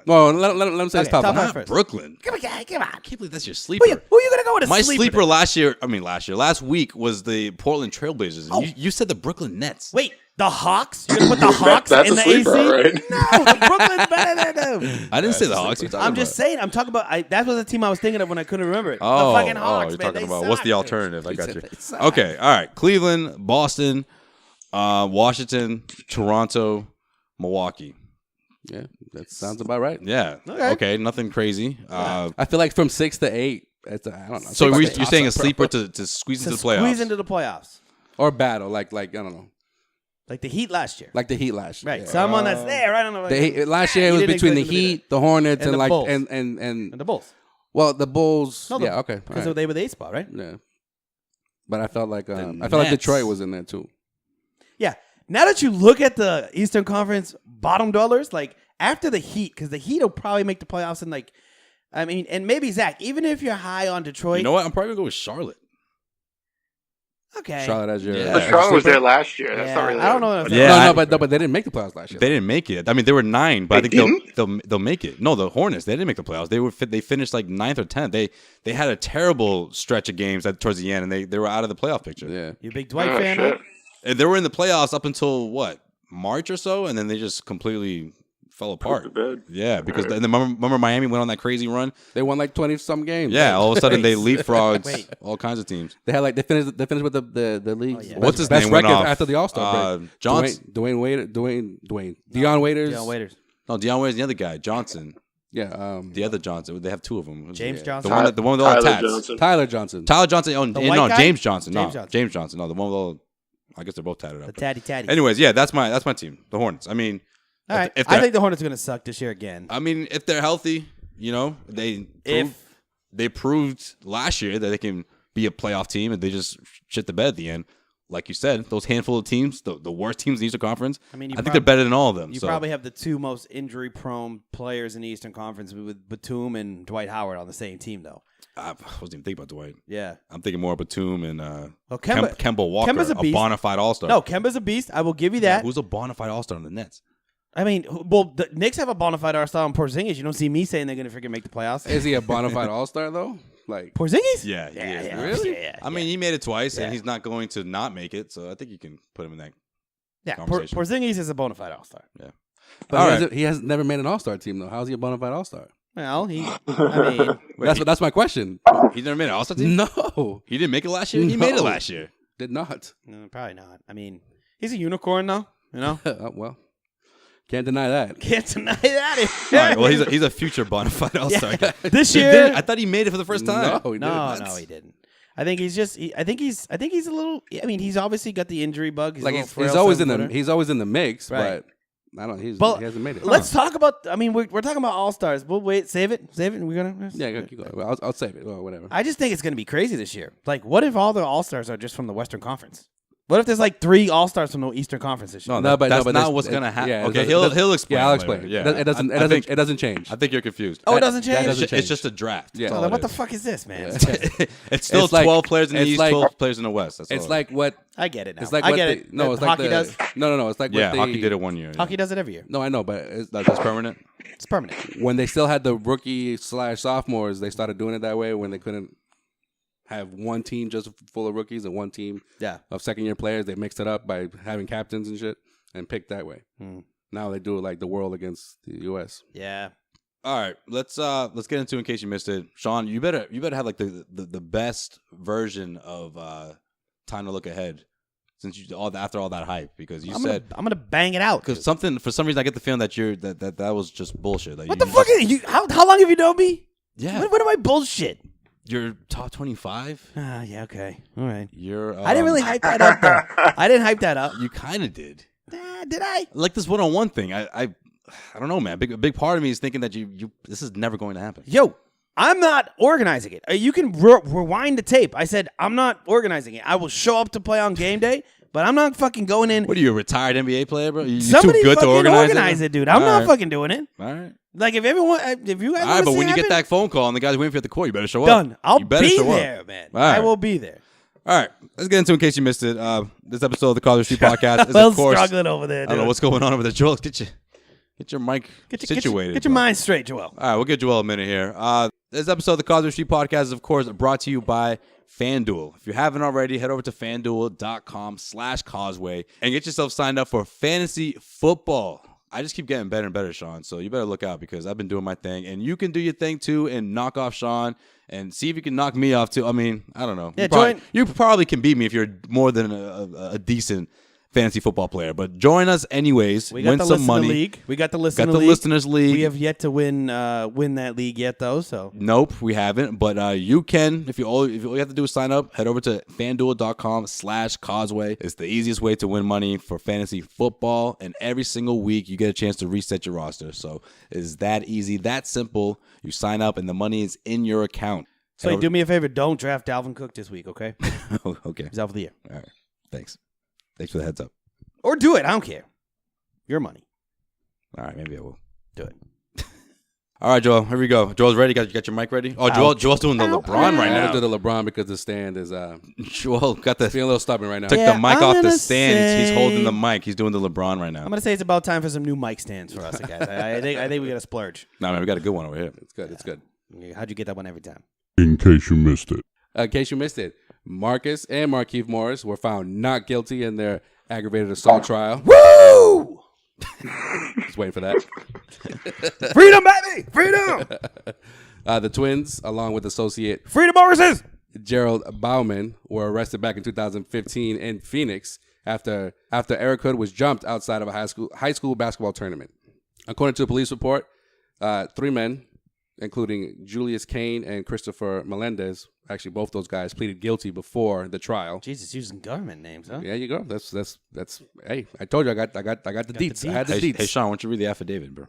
Well, let him say his top top five. five first. Brooklyn. Come on. I can't believe that's your sleeper. Who are you gonna go with? My sleeper last week was the Portland Trailblazers. And you said the Brooklyn Nets. Wait, the Hawks? You're gonna put the Hawks That's in a the sleeper, AC? right? No, the Brooklyn's better than them. I didn't say the Hawks. I'm just saying. I'm talking about. That was the team I was thinking of when I couldn't remember it. Oh, the fucking Hawks. you're man, talking they about what's the suck. alternative? I got you. They suck. Okay, all right. Cleveland, Boston, Washington, Toronto, Milwaukee. Yeah, that sounds about right. Yeah. Okay. Nothing crazy. I feel like from 6 to 8, I don't know. So you're saying a sleeper to squeeze into the playoffs? Squeeze into the playoffs. Or battle, like I don't know, Like the Heat last year. like the Heat last year. Right. Yeah. Someone that's there. I don't know. The Heat, last year it was You didn't between the expect them to be Heat, the Hornets, And and the like Bulls. and And the Bulls. well, the Bulls. No, yeah, okay, all Because right. they were the 8th spot, right? Yeah, but I felt like Nets. Detroit was in there too. Yeah. Now that you look at the Eastern Conference bottom dwellers, like after the Heat, because the Heat will probably make the playoffs in and maybe Zach, even if you're high on Detroit. You know what? I'm probably going to go with Charlotte. Okay. Charlotte as your. But Charlotte was there last year. That's not really. I don't know. But they didn't make the playoffs last year. They didn't make it. I mean, they were 9, but I think they'll make it. No, the Hornets, they didn't make the playoffs. They finished like 9th or 10th. They had a terrible stretch of games towards the end, and they were out of the playoff picture. Yeah. You a big Dwight fan? Huh? And they were in the playoffs up until what, March or so, and then they just completely fell apart. Yeah, because then remember Miami went on that crazy run. They won like 20-some games. Yeah, all of a sudden they leapfrogged all kinds of teams. They had they finished with the league. Oh, yeah. What's his best name went record off after the All-Star break? Johnson. Dion Waiters. Dion Waiters. No, Dion Waiters, the other guy, Johnson. Yeah, the other Johnson. They have 2 of them. James Johnson. The one with all the tats. Tyler Johnson. Tyler Johnson. Oh, no, James Johnson. James Johnson. No, the one with all. I guess they're both tatted up. The tatty. Anyways, yeah, that's my team, the Hornets. I mean, all right. I think the Hornets are going to suck this year again. I mean, if they're healthy, they proved last year that they can be a playoff team, and they just shit the bed at the end. Like you said, those handful of teams, the worst teams in the Eastern Conference, I think they're better than all of them. You probably have the 2 most injury-prone players in the Eastern Conference with Batum and Dwight Howard on the same team, though. I wasn't even thinking about Dwight. Yeah. I'm thinking more of Batum and Kemba Walker, Kemba's a beast. bona fide all-star. No, Kemba's a beast. I will give you that. Yeah, who's a bona fide all-star on the Nets? I mean, the Knicks have a bona fide all-star on Porzingis. You don't see me saying they're going to freaking make the playoffs. Is he a bona fide all-star, though? Like Porzingis? Yeah, he is. Really? Yeah. I mean, he made it twice, and he's not going to not make it, so I think you can put him in that conversation. Porzingis is a bona fide all-star. Yeah. But he has never made an all-star team, though. How's he a bona fide all-star? Well, that's my question. He never made an all-star team? No. He didn't make it last year? He made it last year. Did not. No, probably not. I mean, he's a unicorn, though, you know? Well, can't deny that. Can't deny that. All right, well, he's a future bona fide all-star guy. This year? I thought he made it for the first time. No, he didn't. No, he didn't. I think he's a little. I mean, he's obviously got the injury bug. He's always in the mix, right. but I don't. He hasn't made it. Let's talk about. I mean, we're talking about all stars. We'll wait. Save it. We're gonna. Keep going. I'll save it. Well, whatever. I just think it's gonna be crazy this year. Like, what if all the all stars are just from the Western Conference? What if there's like 3 all stars from the Eastern Conference this year? That's not what's gonna happen. Yeah, okay, he'll explain. Yeah, I'll explain. Yeah, it doesn't change. I think you're confused. Oh, it doesn't change. It's just a draft. Yeah. So then what the fuck is this, man? It's still 12 players in the East, 12 players in the West. It's like what I get it now. It's like I what get it. No, it's like hockey does. No. It's like hockey did it one year. Hockey does it every year. No, I know, but that's permanent. It's permanent. When they still had the rookie/sophomores, they started doing it that way when they couldn't have one team just full of rookies and one team of second-year players. They mixed it up by having captains and shit and picked that way. Now they do it like the world against the U.S. Yeah. All right, let's get into in case you missed it, Sean. You better have like the best version of Time to Look Ahead since after all that hype because I'm gonna bang it out because for some reason I get the feeling that that was just bullshit. Like, what the fuck? How long have you known me? Yeah. What am I bullshit? You're top 25. Yeah, okay, all right. I didn't really hype that up though. I didn't hype that up. You kind of did. Did I? Like this one-on-one thing. I don't know, man. A big part of me is thinking that you this is never going to happen. Yo, I'm not organizing it. You can rewind the tape. I said I'm not organizing it. I will show up to play on game day, but I'm not fucking going in. What are you, a retired NBA player, bro? You Somebody too good to organize it, dude. I'm not fucking doing it. All right. Like if you guys, all right, but when you get that phone call and the guy's waiting for you at the court, you better show up. Done. I'll be there, man. Right. I will be there. All right, let's get into in case you missed it. This episode of the Causeway Street Podcast is, well, of course, struggling over there. Dude. I don't know what's going on over there, Joel. Get your mic situated. Get your mind straight, Joel. All right, we'll give Joel a minute here. This episode of the Causeway Street Podcast is, of course, brought to you by FanDuel. If you haven't already, head over to FanDuel.com/Causeway and get yourself signed up for fantasy football. I just keep getting better and better, Sean, so you better look out because I've been doing my thing, and you can do your thing, too, and knock off Sean and see if you can knock me off, too. I mean, I don't know. Yeah, you probably can beat me if you're more than a decent fantasy football player, but join us anyways. We got win some money. League. We got the listeners league. We have yet to win that league yet, though. So nope, we haven't. But you can if all you have to do is sign up. Head over to FanDuel.com/Causeway. It's the easiest way to win money for fantasy football, and every single week you get a chance to reset your roster. So it's that easy, that simple. You sign up, and the money is in your account. So do me a favor, don't draft Dalvin Cook this week, okay? Okay, he's out for the year. All right, thanks for the heads up. Or do it. I don't care. Your money. All right, maybe I will. Do it. All right, Joel. Here we go. Joel's ready. You got your mic ready? Oh, Joel's doing the LeBron right now. I do the LeBron because the stand is Joel got the feeling a little stubborn right now. Took the mic off the stand. He's holding the mic. He's doing the LeBron right now. I'm gonna say it's about time for some new mic stands for us, guys. I think we got to splurge. No, man, we got a good one over here. It's good. It's good. How'd you get that one every time? In case you missed it. Marcus and Markieff Morris were found not guilty in their aggravated assault trial. Woo! Just waiting for that. Freedom, baby! Freedom! The twins, along with associate Freedom Morrises! Gerald Bauman, were arrested back in 2015 in Phoenix after Eric Hood was jumped outside of a high school basketball tournament. According to a police report, 3 men, including Julius Kane and Christopher Melendez, actually both those guys pleaded guilty before the trial. Jesus, using government names, huh? Yeah, you go. That's. Hey, I told you I got the deets. I had the deets. Hey, Sean, why don't you read the affidavit, bro?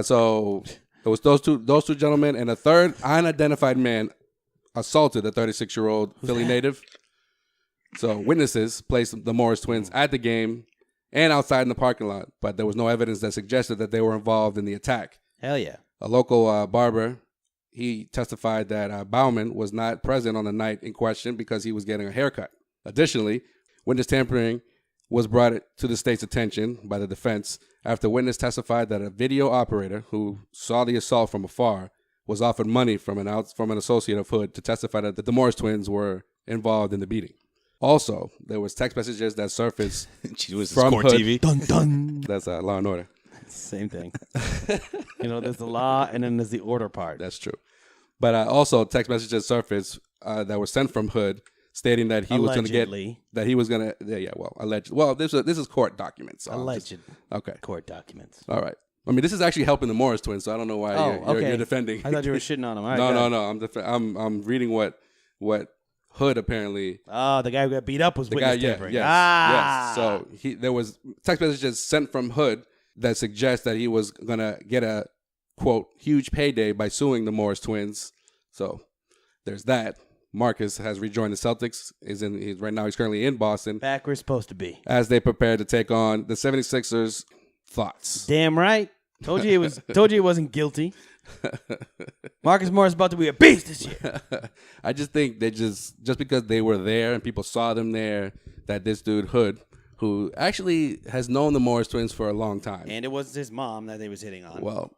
So it was those two gentlemen and a third unidentified man assaulted a 36-year-old Philly native. So witnesses placed the Morris twins at the game and outside in the parking lot, but there was no evidence that suggested that they were involved in the attack. Hell yeah. A local barber, he testified that Bauman was not present on the night in question because he was getting a haircut. Additionally, witness tampering was brought to the state's attention by the defense after witness testified that a video operator who saw the assault from afar was offered money from an associate of Hood to testify that the Morris twins were involved in the beating. Also, there was text messages that surfaced from Court Hood. TV. Dun dun. That's Law and Order. Same thing. There's the law and then there's the order part. That's true. But also text messages surfaced that were sent from Hood stating that he was going to get alleged. Well, this is court documents. So Alleged. Okay. Court documents. All right. I mean, this is actually helping the Morris twins, so I don't know why you're defending. I thought you were shitting on them. All right, No. I'm reading what Hood apparently. Oh, the guy who got beat up was witness tampering. Yes. So there was text messages sent from Hood that suggest that he was gonna get a quote huge payday by suing the Morris twins. So there's that. Marcus has rejoined the Celtics. Right now he's currently in Boston. Back where it's supposed to be. As they prepare to take on the 76ers. Thoughts? Damn right. Told you he wasn't guilty. Marcus Morris is about to be a beast this year. I just think they just because they were there and people saw them there, that this dude Hood, who actually has known the Morris twins for a long time. And it was his mom that they was hitting on. Well,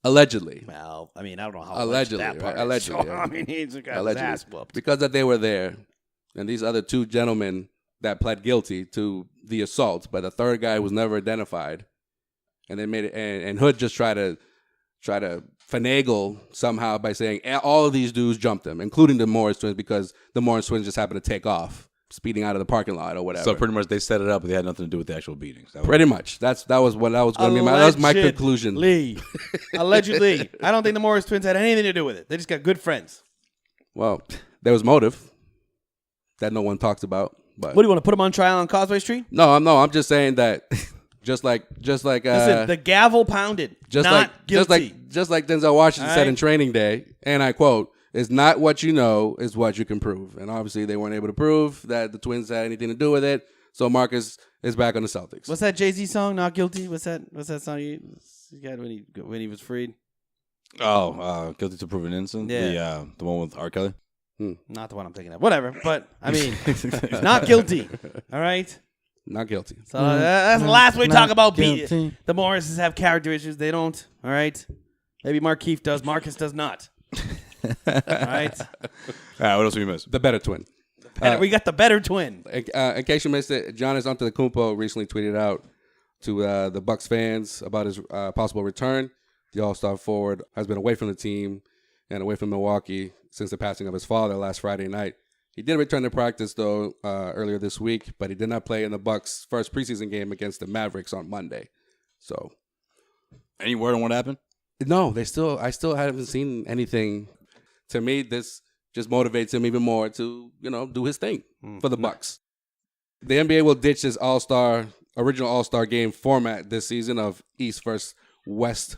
allegedly. Well, I mean, I don't know how allegedly, that part right? Allegedly. is. So, I mean, he just got his ass whooped. Because that they were there, and these other 2 gentlemen that pled guilty to the assault, but the third guy was never identified. And they made it, and Hood just tried to finagle somehow by saying all of these dudes jumped him, including the Morris twins, because the Morris twins just happened to take off, speeding out of the parking lot or whatever. So pretty much they set it up, but they had nothing to do with the actual beatings. Pretty much. That was going to be that was my conclusion. Allegedly. I don't think the Morris twins had anything to do with it. They just got good friends. Well, there was motive that no one talks about. But what do you want to put them on trial on Causeway Street? No, I'm just saying that. Just like listen, the gavel pounded. Just guilty. Just like Denzel Washington said in Training Day, and I quote, "It's not what you know, it's what you can prove." And obviously they weren't able to prove that the twins had anything to do with it. So Marcus is back on the Celtics. What's that Jay-Z song? Not Guilty? What's that song he got when he was freed? Oh, Guilty to Proven Innocent? Yeah. The one with R. Kelly? Not the one I'm thinking of. Whatever. But I mean not guilty. All right. Not guilty. So that's the last we talk about beating. The Morrises have character issues. They don't. All right. Maybe Markieff does. Marcus does not. All right. All right. What else we missed? The better twin. We got the better twin. In case you missed it, Giannis Antetokounmpo recently tweeted out to the Bucks fans about his possible return. The All-Star forward has been away from the team and away from Milwaukee since the passing of his father last Friday night. He did return to practice, though, earlier this week, but he did not play in the Bucks' first preseason game against the Mavericks on Monday. So, any word on what happened? No, I still haven't seen anything. To me, this just motivates him even more to, do his thing for the Bucks. The NBA will ditch this original All-Star game format this season of East versus West,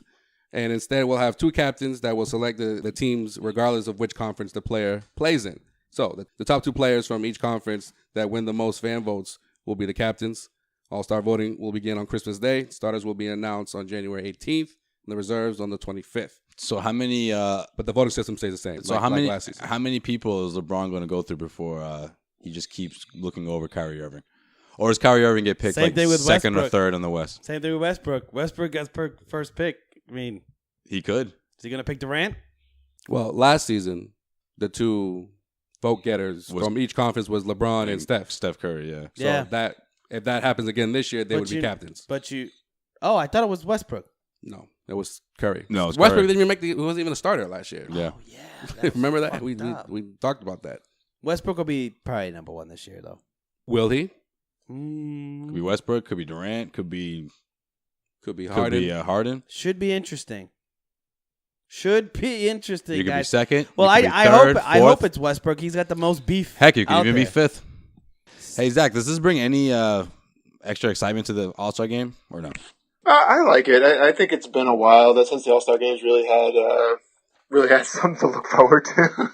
and instead we'll have 2 captains that will select the teams regardless of which conference the player plays in. So the top 2 players from each conference that win the most fan votes will be the captains. All-star voting will begin on Christmas Day. Starters will be announced on January 18th, and the reserves on the 25th. So how many? But the voting system stays the same. So how many people is LeBron going to go through before he just keeps looking over Kyrie Irving? Or does Kyrie Irving get picked second Westbrook. or third on the West? Same thing with Westbrook. Westbrook gets first pick. I mean, he could. Is he going to pick Durant? Well, last season, the two vote getters from each conference was LeBron and Steph. Steph Curry, yeah. So if that happens again this year, they would be captains. Oh, I thought it was Westbrook. No, it was Curry. No, it was Westbrook Curry. didn't even he wasn't even a starter last year. Yeah. Oh, yeah. Remember that? We talked about that. Westbrook will be probably number one this year, though. Will he? Could be Westbrook. Could be Durant. Could be Harden. Could be Harden. Should be interesting. Should be interesting, You could be guys. second. Well, You could be third, I hope fourth. it's Westbrook. He's got the most beef. Heck, you could out even be there. fifth. Hey, Zach, does this bring any extra excitement to the All-Star game or no? I like it. I think it's been a while that since the All-Star Games really had something to look forward to.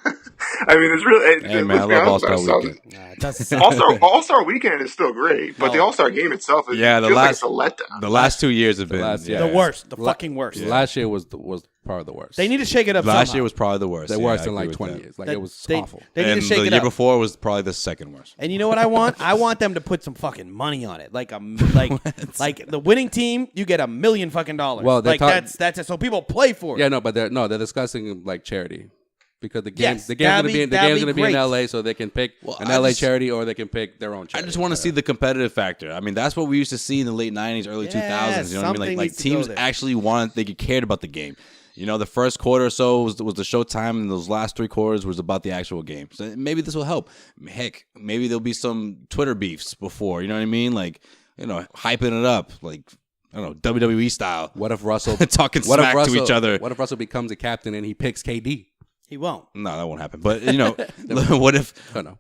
I mean, it's really. Hey, man, I love All-Star Weekend. All-Star Weekend is still great, but the All-Star Game itself is Yeah, like it's a letdown. The last 2 years have been The worst. The fucking worst. Last year was probably the worst. They need to shake it up Last somehow. year was probably the worst. The Yeah, worst I in agree like with 20 that. years. Like That- it was they- awful. They need And to shake the it year up. before was probably the second worst. And you know what I want? I want them to put some fucking money on it. Like like the winning team, you get $1 million fucking dollars. Well, they're like that's it. So people play for it. Yeah, no, but they're discussing like charity. Because the game, Yes, the game's gonna be in great. LA, so they can pick an I LA just- charity or they can pick their own I charity. just want to see the competitive factor. I mean, that's what we used to see in the late 90s, early 2000s. You know what I mean? something Like needs to go teams there. actually they cared about the game. You know, the first quarter or so was the showtime, and those last 3 quarters was about the actual game. So maybe this will help. Heck, maybe there'll be some Twitter beefs before. You know what I mean? Like, you know, hyping it up, like, I don't know, WWE style. What if Russell talking smack to each other? What if Russell becomes a captain and he picks KD? He won't. No, that won't happen. But you know, what if I don't know.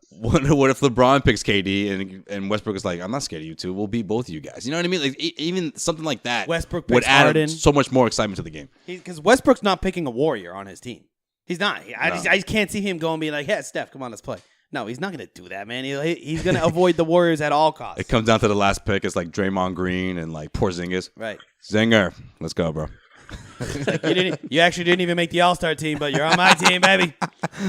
what if LeBron picks KD and Westbrook is like, I'm not scared of you two. We'll beat both of you guys. You know what I mean? Like even something like that. Westbrook would picks add Harden. so much more excitement to the game. Because Westbrook's not picking a warrior on his team. He's not. I just can't see him going and being like, "Yeah, Steph, come on, let's play." No, he's not going to do that, man. He's going to avoid the Warriors at all costs. It comes down to the last pick. It's like Draymond Green and like Porzingis. Right. Zinger, let's go, bro. Like you actually didn't even make the All-Star team, but you're on my team, baby.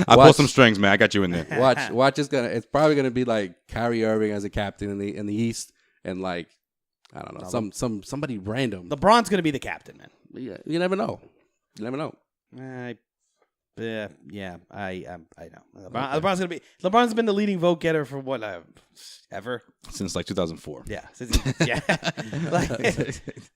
I pulled some strings, man. I got you in there. Watch it's probably gonna be like Kyrie Irving as a captain in the East and like I don't know somebody random. LeBron's going to be the captain, man. Yeah, you never know. I know. I know. LeBron's been the leading vote getter for what ever Since like 2004. Yeah, yeah. Like,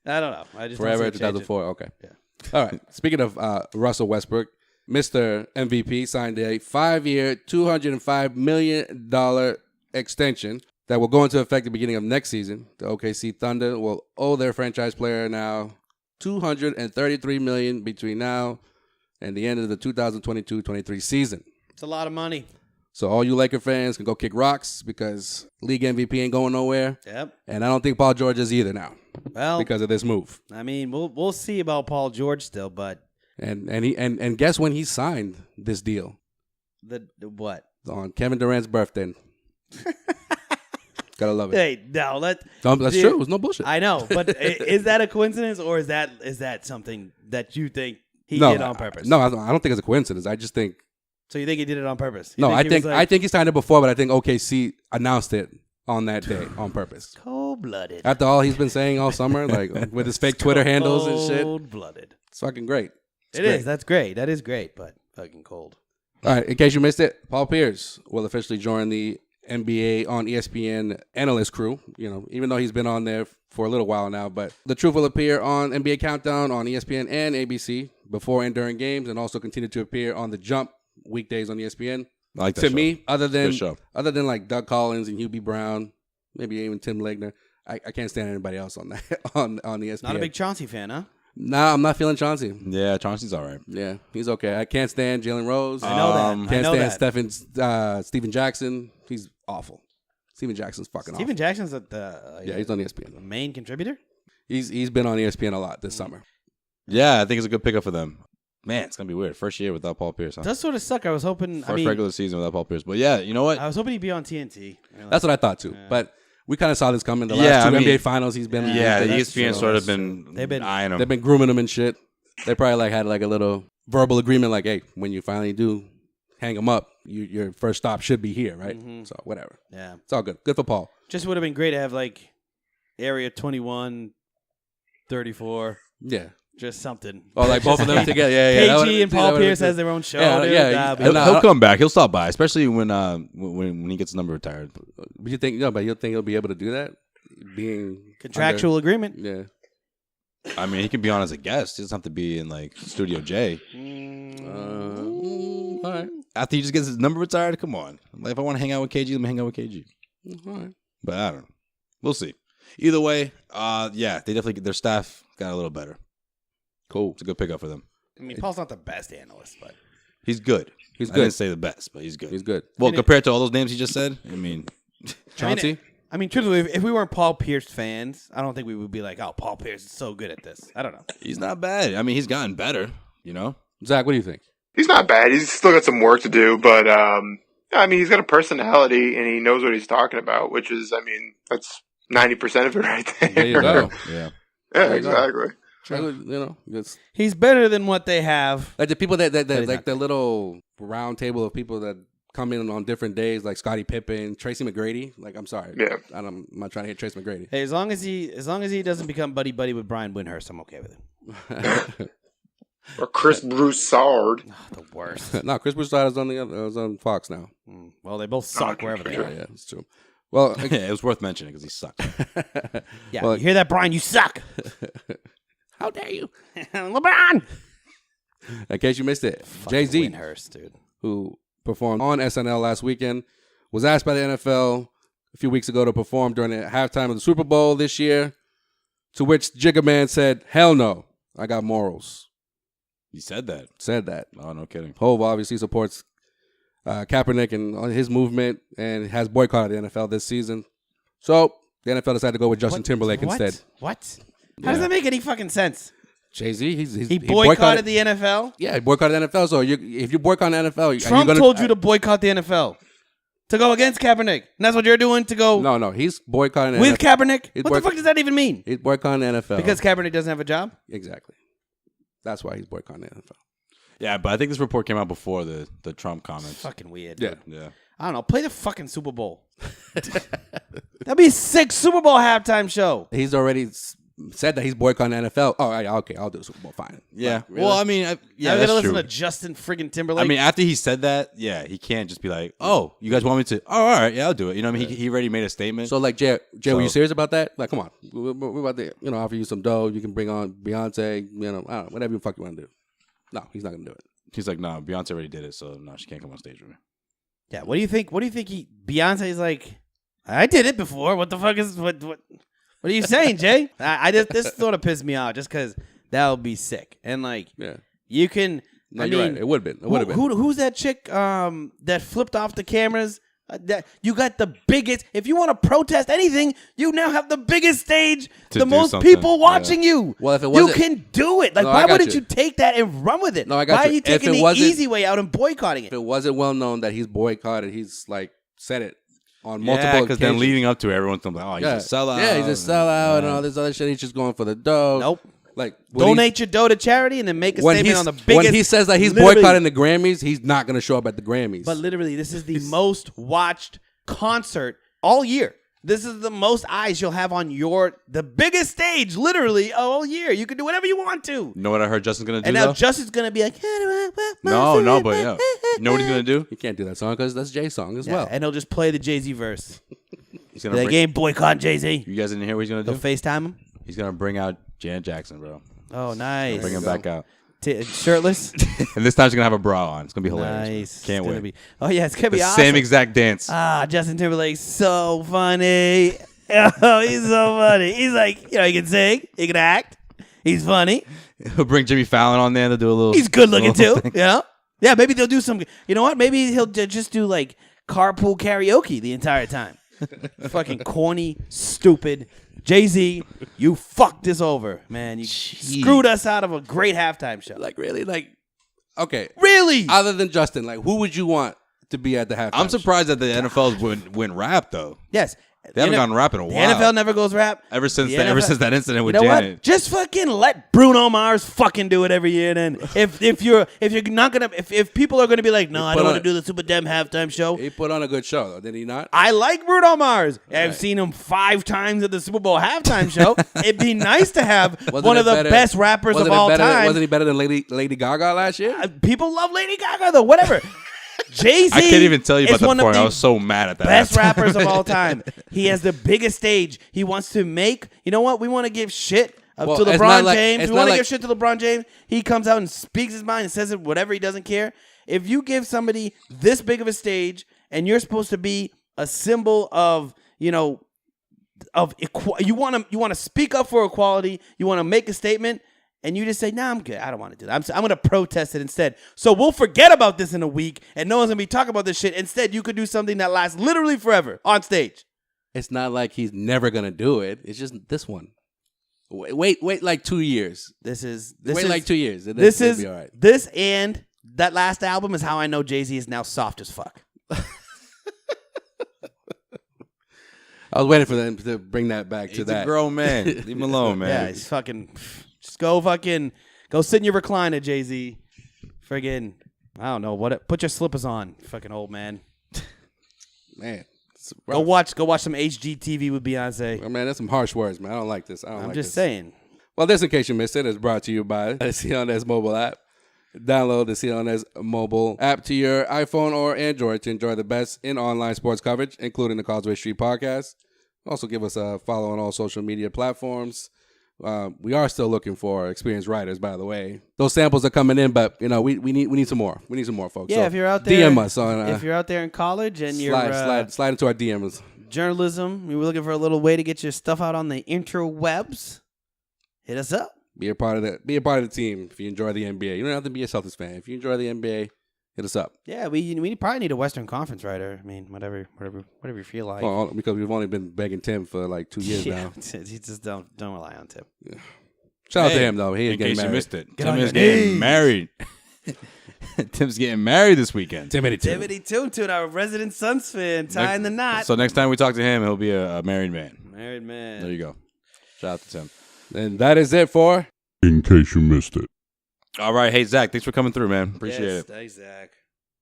I don't know. I just Forever don't see it 2004. Okay. Yeah. All right. Speaking of Russell Westbrook, Mr. MVP signed a 5-year, $205 million extension that will go into effect at the beginning of next season. The OKC Thunder will owe their franchise player now $233 million between now and the end of the 2022-23 season. It's a lot of money. So all you Laker fans can go kick rocks because league MVP ain't going nowhere. Yep. And I don't think Paul George is either now. Well, because of this move. I mean, we'll see about Paul George still, but and guess when he signed this deal? The what? On Kevin Durant's birthday. Gotta love it. Hey, no, that's true. It's no bullshit. I know, but is that a coincidence or is that something that you think he did on purpose? No, I don't think it's a coincidence. I just think. So you think he did it on purpose? I think he signed it before, but I think OKC announced it on that day on purpose. Cold-blooded. After all he's been saying all summer, like with his fake Twitter handles and shit. Cold-blooded. It's fucking great. It is. That's great. That is great, but fucking cold. All right. In case you missed it, Paul Pierce will officially join the NBA on ESPN analyst crew. You know, even though he's been on there for a little while now, but the truth will appear on NBA Countdown on ESPN and ABC before and during games, and also continue to appear on The Jump weekdays on ESPN. I like that to show. me, other than like Doug Collins and Hugh B. Brown, maybe even Tim Legner, I can't stand anybody else on that on ESPN. Not a big Chauncey fan, huh? Nah, I'm not feeling Chauncey. Yeah, Chauncey's all right. Yeah, he's okay. I can't stand Jalen Rose. I know that. Can't stand Stephen Jackson. He's awful. Stephen Jackson's fucking Stephen awful. Jackson's He's on ESPN. The main contributor? He's been on ESPN a lot this summer. Yeah, I think it's a good pickup for them. Man, it's gonna be weird. First year without Paul Pierce. Huh? It does sort of suck. I was hoping. First regular season without Paul Pierce. But yeah, you know what? I was hoping he'd be on TNT. That's what I thought too. Yeah. But we kind of saw this coming. The last two NBA finals, he's been. Yeah, the ESPN sort of been eyeing him. They've been grooming him and shit. They probably had a little verbal agreement, like, hey, when you finally do hang him up, your first stop should be here, right? Mm-hmm. So whatever. Yeah, it's all good. Good for Paul. Just would have been great to have Area 21, 34. Yeah. Just something. Oh, both of them together. Yeah. KG and Paul Pierce has their own show. Yeah. He'll come back. He'll stop by, especially when he gets his number retired. But you think he'll be able to do that? Being contractual agreement. Yeah. I mean, he can be on as a guest. He doesn't have to be in Studio J. All right. After he just gets his number retired, come on. If I want to hang out with KG, let me hang out with KG. All right. But I don't know. We'll see. Either way, they definitely their staff got a little better. Cool. It's a good pickup for them. I mean, Paul's not the best analyst, but he's good. I didn't say the best, but he's good. He's good. Well, compared to all those names he just said, I mean, Chauncey. I mean, truthfully, if we weren't Paul Pierce fans, I don't think we would be like, "Oh, Paul Pierce is so good at this." I don't know. He's not bad. I mean, he's gotten better. Zach, what do you think? He's not bad. He's still got some work to do, but I mean, he's got a personality and he knows what he's talking about, which is, I mean, that's 90% of it right there. There you go. Yeah, exactly. He's better than what they have. Like the people that the little round table of people that come in on different days, like Scottie Pippen, Tracy McGrady. I'm sorry. Yeah. I'm not trying to hit Tracy McGrady. Hey, as long as he doesn't become buddy with Brian Windhurst, I'm okay with it. Or Chris Broussard. Oh, the worst. No, Chris Broussard is on Fox now. Well, they both suck wherever they are. Yeah, it's true. Well, it was worth mentioning because he sucks. Yeah, well, you hear that, Brian? You suck. How dare you, LeBron? In case you missed it, Jay-Z, Windhurst, dude, who performed on SNL last weekend, was asked by the NFL a few weeks ago to perform during the halftime of the Super Bowl this year, to which Jigga Man said, "Hell no, I got morals." He said that. Oh, no kidding. Hov obviously supports Kaepernick and his movement and has boycotted the NFL this season. So the NFL decided to go with Justin Timberlake instead. What? How does that make any fucking sense? Jay-Z, he boycotted the NFL? Yeah, he boycotted the NFL. So if you boycott the NFL, Trump told you to boycott the NFL. To go against Kaepernick. And that's what you're doing to go... No, he's boycotting the with NFL. Kaepernick? What the fuck does that even mean? He's boycotting the NFL. Because Kaepernick doesn't have a job? Exactly. That's why he's boycotting the NFL. Yeah, but I think this report came out before the Trump comments. Fucking weird. Yeah. I don't know. Play the fucking Super Bowl. That'd be a sick Super Bowl halftime show. He's already said that he's boycotting the NFL. Oh, okay, I'll do the Super Bowl. Fine. Yeah. Like, really? Well, I mean, I'm that's gonna listen true. to Justin friggin' Timberlake. I mean, after he said that, yeah, he can't just be like, "Oh, you guys want me to? Oh, all right, yeah, I'll do it." You know what I mean? He already made a statement. So, Jay, were you serious about that? Like, come on, we're about to, offer you some dough. You can bring on Beyonce. I don't know, whatever the fuck you want to do. No, he's not gonna do it. He's like, "No, Beyonce already did it, so no, she can't come on stage with me." Yeah. What do you think? Beyonce's like, I did it before. What the fuck is what? What are you saying, Jay? This sort of pissed me off just because that would be sick. And you can. No, you're right. It would have been. Who's that chick that flipped off the cameras? That you got the biggest. If you want to protest anything, you now have the biggest stage, the most people watching you. Well, if it you wasn't, can do it. Like, why wouldn't you take that and run with it? No, I got why you. are you taking the easy way out and boycotting it? If it wasn't well known that he's boycotted, he's said it on multiple occasions. Because then leading up to it, everyone's like, "Oh, he's a sellout." Yeah, he's a sellout and all this other shit. He's just going for the dough. Nope. Donate your dough to charity and then make a statement on the biggest. When he says that he's boycotting the Grammys, he's not going to show up at the Grammys. But literally, this is the most watched concert all year. This is the most eyes you'll have on the biggest stage, literally, all year. You can do whatever you want to. You know what I heard Justin's going to do, and now Justin's going to be like... No, but yeah. You know what he's going to do? He can't do that song because that's Jay's song as well. And he'll just play the Jay-Z verse. He's gonna ain't boycott Jay-Z. You guys didn't hear what he's going to do? They'll FaceTime him? He's going to bring out Janet Jackson, bro. Oh, nice. Bring him back out. Shirtless? And this time she's going to have a bra on. It's going to be hilarious. Nice. Can't wait. Oh, yeah, it's going to be awesome. Same exact dance. Justin Timberlake's so funny. Oh, he's so funny. He's like, he can sing. He can act. He's funny. He'll bring Jimmy Fallon on there to do a little... He's good looking, too. Yeah. Yeah, maybe they'll do some... You know what? Maybe he'll just do, carpool karaoke the entire time. Fucking corny, stupid... Jay-Z, you fucked this over, man. You screwed us out of a great halftime show. Really? Okay. Really? Other than Justin, like, who would you want to be at the halftime? I'm surprised that the NFL went rap though. Yes. They haven't gone rap in a The while. NFL never goes rap. Ever since The that incident with you know Janet. what? Just fucking let Bruno Mars fucking do it every year. Then if you're not gonna if people are gonna be like, no, I don't want to do the Super Dem halftime show. He put on a good show, though, did he not? I like Bruno Mars. I've seen him 5 times at the Super Bowl halftime show. It'd be nice to have one of the best rappers of all time. Wasn't he better than Lady Gaga last year? People love Lady Gaga though. Whatever. Jay-Z I can't even tell you about is that one of part. the I was so mad at that. best rappers of all time. He has the biggest stage. He wants to make. You know what? We want to give shit to LeBron James. We want to give shit to LeBron James. He comes out and speaks his mind and says it whatever he doesn't care. If you give somebody this big of a stage and you're supposed to be a symbol of, you want to speak up for equality, you want to make a statement, and you just say, nah, I'm good. I don't want to do that. I'm going to protest it instead. So we'll forget about this in a week, and no one's going to be talking about this shit. Instead, you could do something that lasts literally forever on stage. It's not like he's never going to do it. It's just this one. Wait like 2 years. Wait like 2 years. It'll be all right. This and that last album is how I know Jay-Z is now soft as fuck. I was waiting for them to bring that back to He's that. a grown man. Leave him alone, man. Yeah, he's fucking... Just go sit in your recliner, Jay-Z. Friggin', I don't know put your slippers on, fucking old man. Man, go watch some HGTV with Beyonce. Oh, man, that's some harsh words, man. I don't like this. I'm just saying. Well, this, in case you missed it, is brought to you by the CLNS mobile app. Download the CLNS mobile app to your iPhone or Android to enjoy the best in online sports coverage, including the Causeway Street Podcast. Also, give us a follow on all social media platforms. We are still looking for experienced writers, by the way. Those samples are coming in, but we need some more. We need some more, folks. Yeah, so if you're out there, DM us on. If you're out there in college and you're slide into our DMs. Journalism, we were looking for a little way to get your stuff out on the interwebs. Hit us up. Be a part of the team. If you enjoy the NBA, you don't have to be a Celtics fan. If you enjoy the NBA, hit us up. Yeah, we probably need a Western Conference writer. I mean, whatever you feel like. Well, because we've only been begging Tim for like 2 years now. You just don't rely on Tim. Yeah. Shout out to him though. He is getting married. You missed it. Tim is getting married. Tim's getting married this weekend. Timothy Toon, our resident Suns fan, tying the knot. So next time we talk to him, he'll be a married man. Married man. There you go. Shout out to Tim. And that is it for In Case You Missed It. All right. Hey, Zach, thanks for coming through, man. Appreciate it. Thanks, Zach.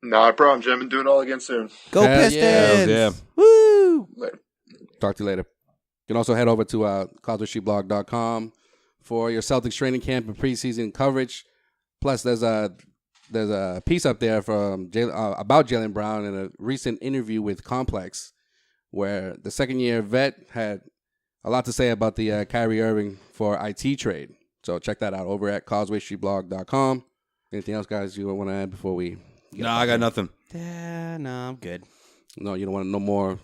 No problem, Jim. And do it all again soon. Go Pistons. Yeah. Woo. Later. Talk to you later. You can also head over to CauseWayStreetBlog.com for your Celtics training camp and preseason coverage. Plus, there's a piece up there from about Jaylen Brown in a recent interview with Complex, where the second-year vet had a lot to say about the Kyrie Irving for IT trade. So check that out over at CauseWayStreetBlog.com. Anything else, guys, you want to add before we? No, I got nothing. Yeah, no, I'm good. No, you don't want no more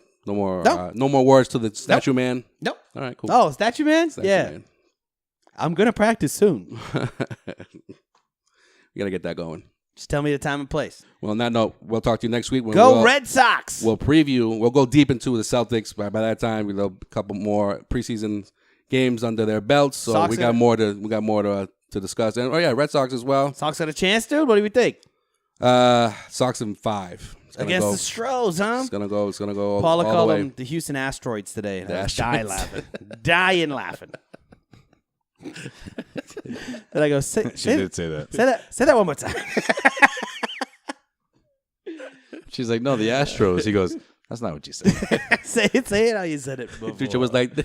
words to the statue man. Nope. All right, cool. Oh, statue man. Statue yeah. man. I'm gonna practice soon. We gotta get that going. Just tell me the time and place. Well, on that note, we'll talk to you next week. Go Red Sox! We'll go deep into the Celtics. By that time, we'll have a couple more preseason games under their belts. So we got more to discuss. And Red Sox as well. Sox got a chance, dude. What do we think? Sox in 5 against the Stros, huh? It's gonna go. Paula all called the way. them the Houston Asteroids today. And I was Dying laughing. And I go, She did say that. Say that one more time. She's like, no, the Astros. He goes, that's not what you said. Say it how you said it before. Future was like, the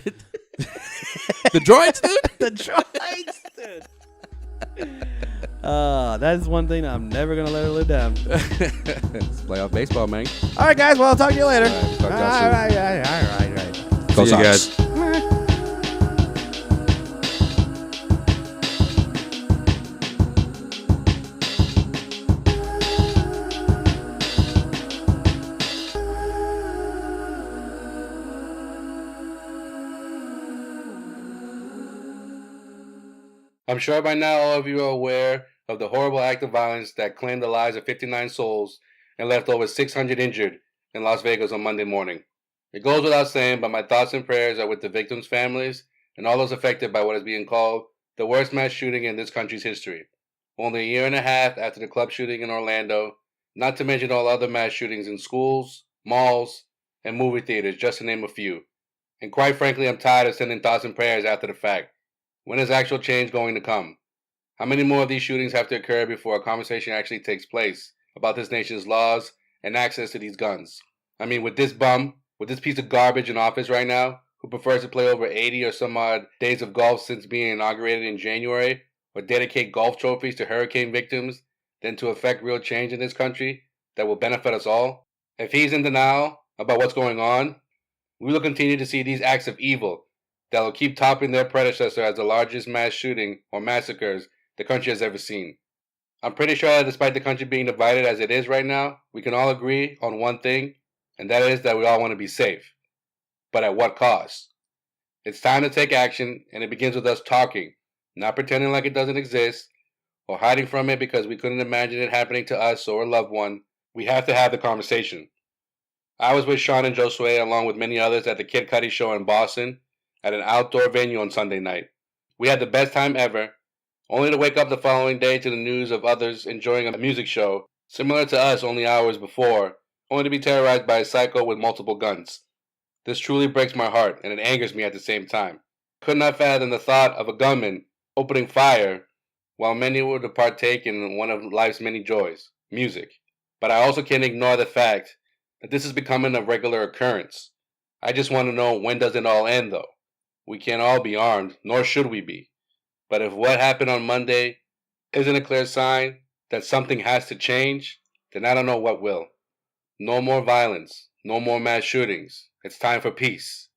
droids, dude. The droids, dude. That is one thing I'm never going to let her live down. It's playoff baseball, man. All right, guys. Well, I'll talk to you later. All right. Go, See you guys. I'm sure by now all of you are aware of the horrible act of violence that claimed the lives of 59 souls and left over 600 injured in Las Vegas on Monday morning. It goes without saying, but my thoughts and prayers are with the victims' families and all those affected by what is being called the worst mass shooting in this country's history. only a year and a half after the club shooting in Orlando, not to mention all other mass shootings in schools, malls, and movie theaters, just to name a few. And quite frankly, I'm tired of sending thoughts and prayers after the fact. When is actual change going to come? How many more of these shootings have to occur before a conversation actually takes place about this nation's laws and access to these guns? I mean, with this piece of garbage in office right now, who prefers to play over 80 or some odd days of golf since being inaugurated in January, or dedicate golf trophies to hurricane victims, than to effect real change in this country that will benefit us all? If he's in denial about what's going on, we will continue to see these acts of evil that will keep topping their predecessor as the largest mass shooting or massacres the country has ever seen. I'm pretty sure that despite the country being divided as it is right now, we can all agree on one thing, and that is that we all want to be safe. But at what cost? It's time to take action, and it begins with us talking, not pretending like it doesn't exist, or hiding from it because we couldn't imagine it happening to us or a loved one. We have to have the conversation. I was with Sean and Josue along with many others at the Kid Cudi show in Boston at an outdoor venue on Sunday night. We had the best time ever, only to wake up the following day to the news of others enjoying a music show similar to us only hours before, only to be terrorized by a psycho with multiple guns. This truly breaks my heart, and it angers me at the same time. I could not fathom the thought of a gunman opening fire while many were to partake in one of life's many joys, music. But I also can't ignore the fact that this is becoming a regular occurrence. I just want to know, when does it all end, though? We can't all be armed, nor should we be. But if what happened on Monday isn't a clear sign that something has to change, then I don't know what will. No more violence, no more mass shootings. It's time for peace.